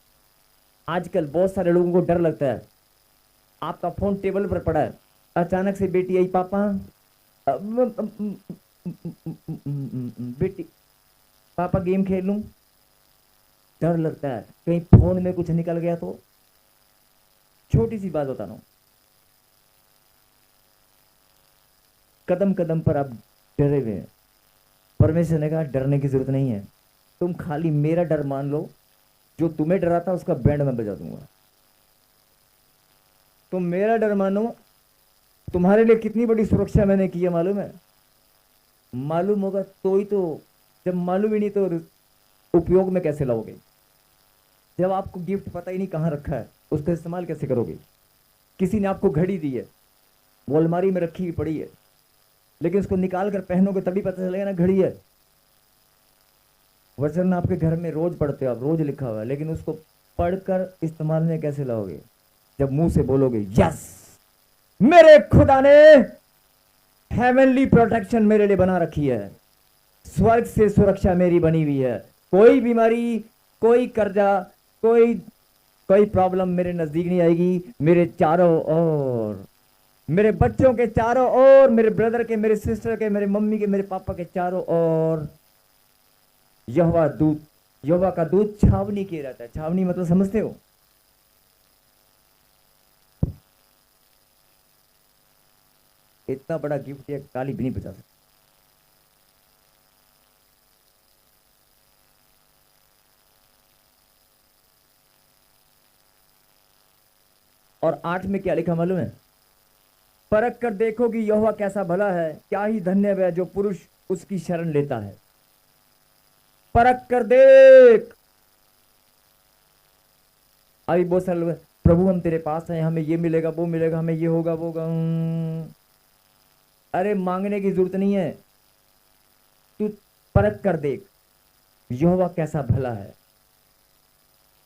Speaker 2: आजकल बहुत सारे लोगों को डर लगता है। आपका फोन टेबल पर पड़ा है, अचानक से बेटी आई, पापा बेटी पापा गेम खेल लूं, डर लगता है कहीं फोन में कुछ निकल गया तो। छोटी सी बात बता रहा हूं, कदम कदम पर आप डरे हुए हैं। परमेश्वर ने कहा डरने की जरूरत नहीं है, तुम खाली मेरा डर मान लो, जो तुम्हें डराता उसका बैंड मैं बजा दूंगा। तुम मेरा डर मानो, तुम्हारे लिए कितनी बड़ी सुरक्षा मैंने की है मालूम है? मालूम होगा तो ही तो, जब मालूम ही नहीं तो उपयोग में कैसे लाओगे? जब आपको गिफ्ट पता ही नहीं कहां रखा है, उसका इस्तेमाल कैसे करोगे? किसी ने आपको घड़ी दी है, वो अलमारी में रखी हुई पड़ी है, लेकिन उसको निकाल कर पहनोगे तभी पता चलेगा ना घड़ी है। वचन आपके घर में रोज पढ़ते हो आप, रोज लिखा हुआ है, लेकिन उसको पढ़कर इस्तेमाल में कैसे लाओगे? जब मुंह से बोलोगे यस, मेरे खुदा ने हेवनली प्रोटेक्शन मेरे लिए बना रखी है, स्वर्ग से सुरक्षा मेरी बनी हुई है, कोई बीमारी, कोई कर्जा, कोई प्रॉब्लम मेरे नजदीक नहीं आएगी। मेरे चारों ओर, मेरे बच्चों के चारों ओर, मेरे ब्रदर के, मेरे सिस्टर के, मेरे मम्मी के, मेरे पापा के चारों ओर यहोवा का दूत छावनी किए रहता है। छावनी मतलब समझते हो? इतना बड़ा गिफ्ट ये ताली भी नहीं बजा सकती। और 8 में क्या लिखा मालूम है? परख कर देखो कि यहोवा कैसा भला है, क्या ही धन्य है जो पुरुष उसकी शरण लेता है। परख कर देख। अभी बहुत सारे लोग, प्रभु हम तेरे पास हैं, हमें ये मिलेगा, वो मिलेगा, हमें ये होगा, वो होगा। अरे मांगने की जरूरत नहीं है, तू परख कर देख यहोवा कैसा भला है।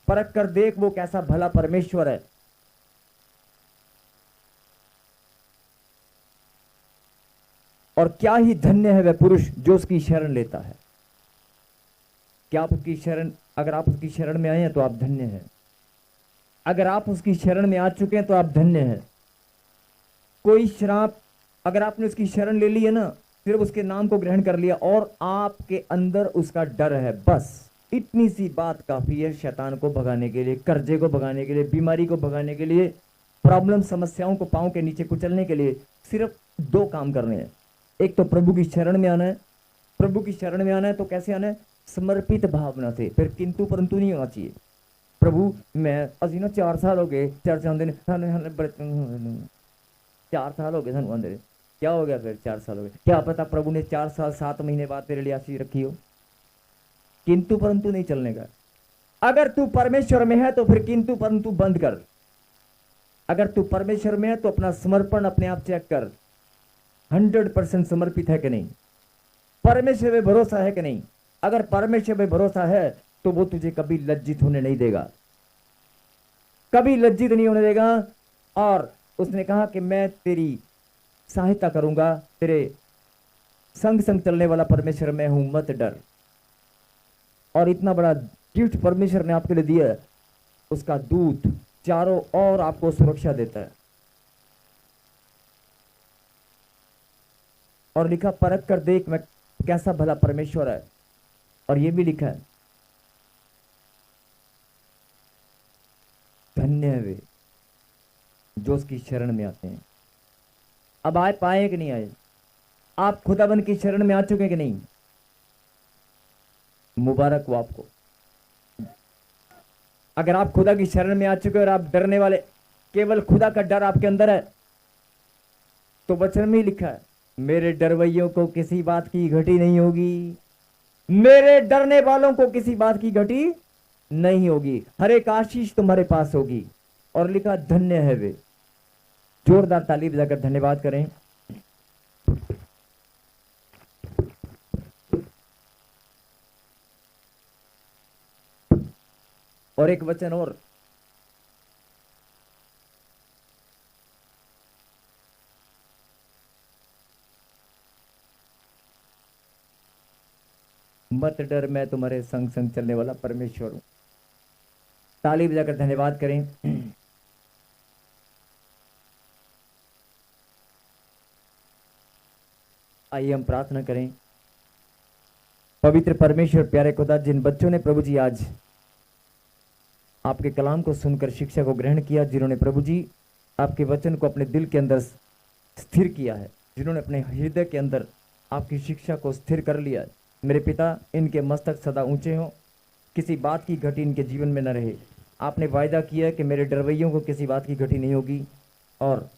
Speaker 2: परख कर देख वो कैसा भला परमेश्वर है। और क्या ही धन्य है वह पुरुष जो उसकी शरण लेता है। क्या आप उसकी शरण, अगर आप उसकी शरण में आए हैं तो आप धन्य हैं। अगर आप उसकी शरण में आ चुके हैं तो आप धन्य हैं। कोई श्राप, अगर आपने उसकी शरण ले ली है ना, फिर उसके नाम को ग्रहण कर लिया और आपके अंदर उसका डर है, बस इतनी सी बात काफी है शैतान को भगाने के लिए, कर्जे को भगाने के लिए, बीमारी को भगाने के लिए, प्रॉब्लम समस्याओं को पांव के नीचे कुचलने के लिए। सिर्फ 2 काम करने हैं। एक तो प्रभु की शरण में आना है। प्रभु की शरण में आना है तो कैसे आना है? समर्पित भावना से। फिर किंतु परंतु नहीं होना चाहिए। प्रभु मैं असी ना 4 साल हो गए चर्च आंदे ने, 4 साल हो गए सानू आंदे। क्या हो गया फिर 4 साल हो गए? क्या पता प्रभु ने 4 साल 7 महीने बाद तेरे लिए आशीष रखी हो। किंतु परंतु नहीं चलने का। अगर तू परमेश्वर में है तो फिर किंतु परंतु बंद कर। अगर तू परमेश्वर में है तो अपना समर्पण अपने आप चेक कर, 100% समर्पित है कि नहीं, परमेश्वर में भरोसा है कि नहीं। अगर परमेश्वर में भरोसा है तो वो तुझे कभी लज्जित होने नहीं देगा, कभी लज्जित नहीं होने देगा। और उसने कहा कि मैं तेरी सहायता करूंगा, तेरे संग संग चलने वाला परमेश्वर मैं हूं, मत डर। और इतना बड़ा गिफ्ट परमेश्वर ने आपके लिए दिया है, उसका दूत चारों ओर आपको सुरक्षा देता है। और लिखा परख कर देख मैं कैसा भला परमेश्वर है। और ये भी लिखा है धन्य है वे जो उसकी शरण में आते हैं। अब आए पाए कि नहीं आए? आप खुदाबंद की शरण में आ चुके कि नहीं? मुबारक हो आपको। अगर आप खुदा की शरण में आ चुके और आप डरने वाले, केवल खुदा का डर आपके अंदर है, तो वचन में ही लिखा है मेरे डरवैयों को किसी बात की घटी नहीं होगी, मेरे डरने वालों को किसी बात की घटी नहीं होगी, हर एक आशीष तुम्हारे पास होगी। और लिखा धन्य है वे। जोरदार ताली बजाकर धन्यवाद करें। और एक वचन और, मत डर मैं तुम्हारे संग संग चलने वाला परमेश्वर हूं। ताली बजाकर धन्यवाद करें। आइए हम प्रार्थना करें। पवित्र परमेश्वर, प्यारे खुदा, जिन बच्चों ने प्रभु जी आज आपके कलाम को सुनकर शिक्षा को ग्रहण किया, जिन्होंने प्रभु जी आपके वचन को अपने दिल के अंदर स्थिर किया है, जिन्होंने अपने हृदय के अंदर आपकी शिक्षा को स्थिर कर लिया है, मेरे पिता, इनके मस्तक सदा ऊंचे हों, किसी बात की घटी इनके जीवन में न रहे। आपने वायदा किया कि मेरे डरवैयों को किसी बात की घटी नहीं होगी, और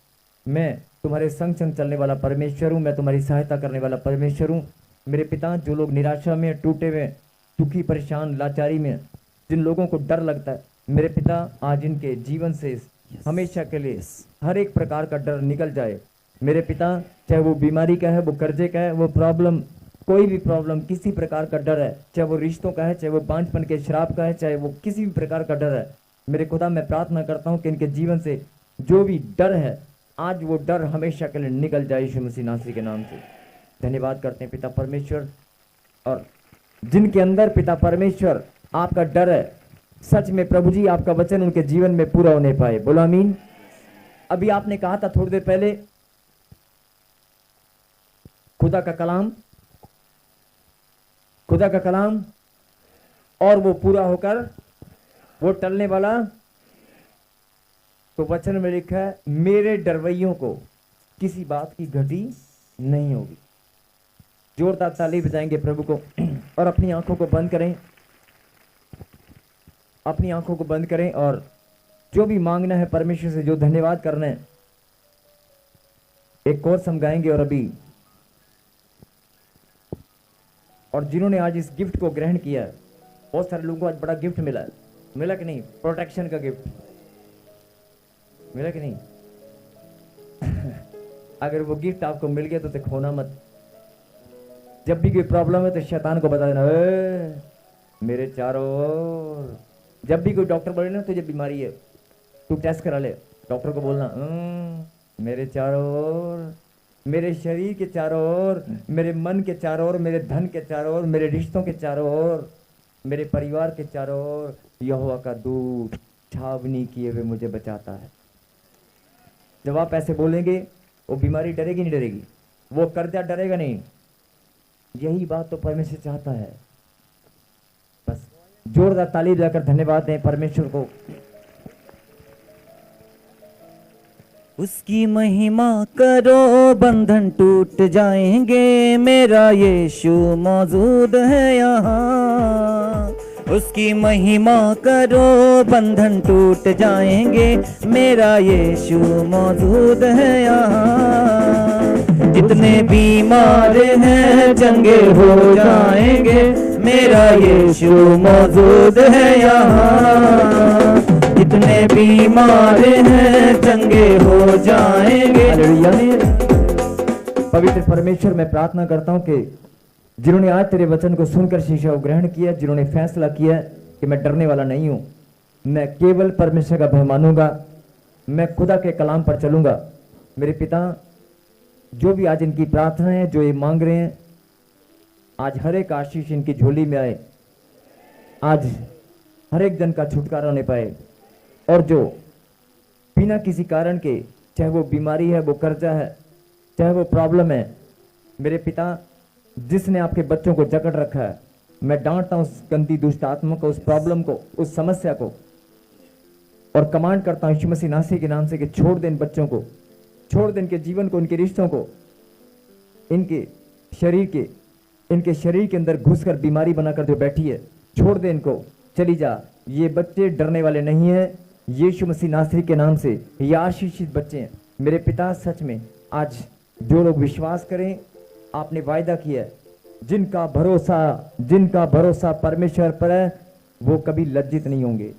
Speaker 2: मैं तुम्हारे संग संग चलने वाला परमेश्वर हूँ, मैं तुम्हारी सहायता करने वाला परमेश्वर हूँ। मेरे पिता, जो लोग निराशा में, टूटे हुए, दुखी, परेशान, लाचारी में, जिन लोगों को डर लगता है, मेरे पिता, आज इनके जीवन से हमेशा के लिए हर एक प्रकार का डर निकल जाए। मेरे पिता, चाहे वो बीमारी का है, वो कर्जे का है, वो प्रॉब्लम, कोई भी प्रॉब्लम, किसी प्रकार का डर है, चाहे वो रिश्तों का है, चाहे वो बांझपन के श्राप का है, चाहे वो किसी भी प्रकार का डर है, मेरे खुदा, मैं प्रार्थना करता हूँ कि इनके जीवन से जो भी डर है, आज वो डर हमेशा के लिए निकल जाए यीशु मसीह नासरी के नाम से। धन्यवाद करते हैं पिता परमेश्वर, और जिनके अंदर पिता परमेश्वर आपका डर है, सच में प्रभु जी आपका वचन उनके जीवन में पूरा होने पाए। बोलो आमीन। अभी आपने कहा था थोड़ी देर पहले, खुदा का कलाम, खुदा का कलाम, और वो पूरा होकर वो टलने वाला। तो वचन में लिखा है, मेरे डरवैयों को किसी बात की घटी नहीं होगी। जोरदार ताली बजाएंगे प्रभु को, और अपनी आंखों को बंद करें, अपनी आंखों को बंद करें, और जो भी मांगना है परमेश्वर से, जो धन्यवाद करना है, एक कोर्स हम गाएंगे। और अभी, और जिन्होंने आज इस गिफ्ट को ग्रहण किया है, बहुत सारे लोगों को आज बड़ा गिफ्ट मिला है, मिला कि नहीं? प्रोटेक्शन का गिफ्ट मिला कि नहीं? अगर वो गिफ्ट आपको मिल गया तो खोना मत। जब भी कोई प्रॉब्लम है तो शैतान को बता देना, मेरे चारों ओर। जब भी कोई डॉक्टर बोले ना तुझे बीमारी है, तू टेस्ट करा ले, डॉक्टर को बोलना, मेरे चारों ओर, मेरे शरीर के चारों ओर, मेरे मन के चारों ओर, मेरे धन के चारों ओर, मेरे रिश्तों के चारों ओर, मेरे परिवार के चारों ओर यहोवा का दूत छावनी किए हुए मुझे बचाता है। जब आप ऐसे बोलेंगे, वो बीमारी डरेगी नहीं डरेगी, वो कर्जा डरेगा नहीं। यही बात तो परमेश्वर चाहता है। बस जोरदार ताली देकर धन्यवाद दें परमेश्वर को।
Speaker 4: उसकी महिमा करो, बंधन टूट जाएंगे, मेरा यीशु मौजूद है यहाँ। उसकी महिमा करो, बंधन टूट जाएंगे, मेरा यीशु मौजूद है यहाँ। जितने बीमार हैं चंगे हो जाएंगे, मेरा यीशु मौजूद है यहाँ। जितने बीमार हैं चंगे हो जाएंगे।
Speaker 2: पवित्र परमेश्वर, मैं प्रार्थना करता हूँ कि जिन्होंने आज तेरे वचन को सुनकर शिक्षा को ग्रहण किया, जिन्होंने फैसला किया कि मैं डरने वाला नहीं हूँ, मैं केवल परमेश्वर का भय मानूंगा, मैं खुदा के कलाम पर चलूंगा। मेरे पिता, जो भी आज इनकी प्रार्थना है, जो ये मांग रहे हैं, आज हर एक आशीष इनकी झोली में आए, आज हर एक जन का छुटकारा होने पाए। और जो बिना किसी कारण के, चाहे वो बीमारी है, वो कर्जा है, चाहे वो प्रॉब्लम है, मेरे पिता, जिसने आपके बच्चों को जकड़ रखा है, मैं डांटता हूं उस गंदी दुष्ट आत्मा को, उस प्रॉब्लम को, उस समस्या को, और कमांड करता हूं यीशु मसीह नासरी के नाम से कि छोड़ दें इन बच्चों को, छोड़ दें इनके जीवन को, इनके रिश्तों को, इनके शरीर के अंदर घुसकर बीमारी बनाकर जो बैठी है, छोड़ दे इनको, चली जा। ये बच्चे डरने वाले नहीं है, यीशु मसीह नासरी के नाम से ये आशीषित बच्चे हैं। मेरे पिता, सच में आज जो लोग विश्वास करें, आपने वायदा किया है, जिनका भरोसा परमेश्वर पर है, वो कभी लज्जित नहीं होंगे।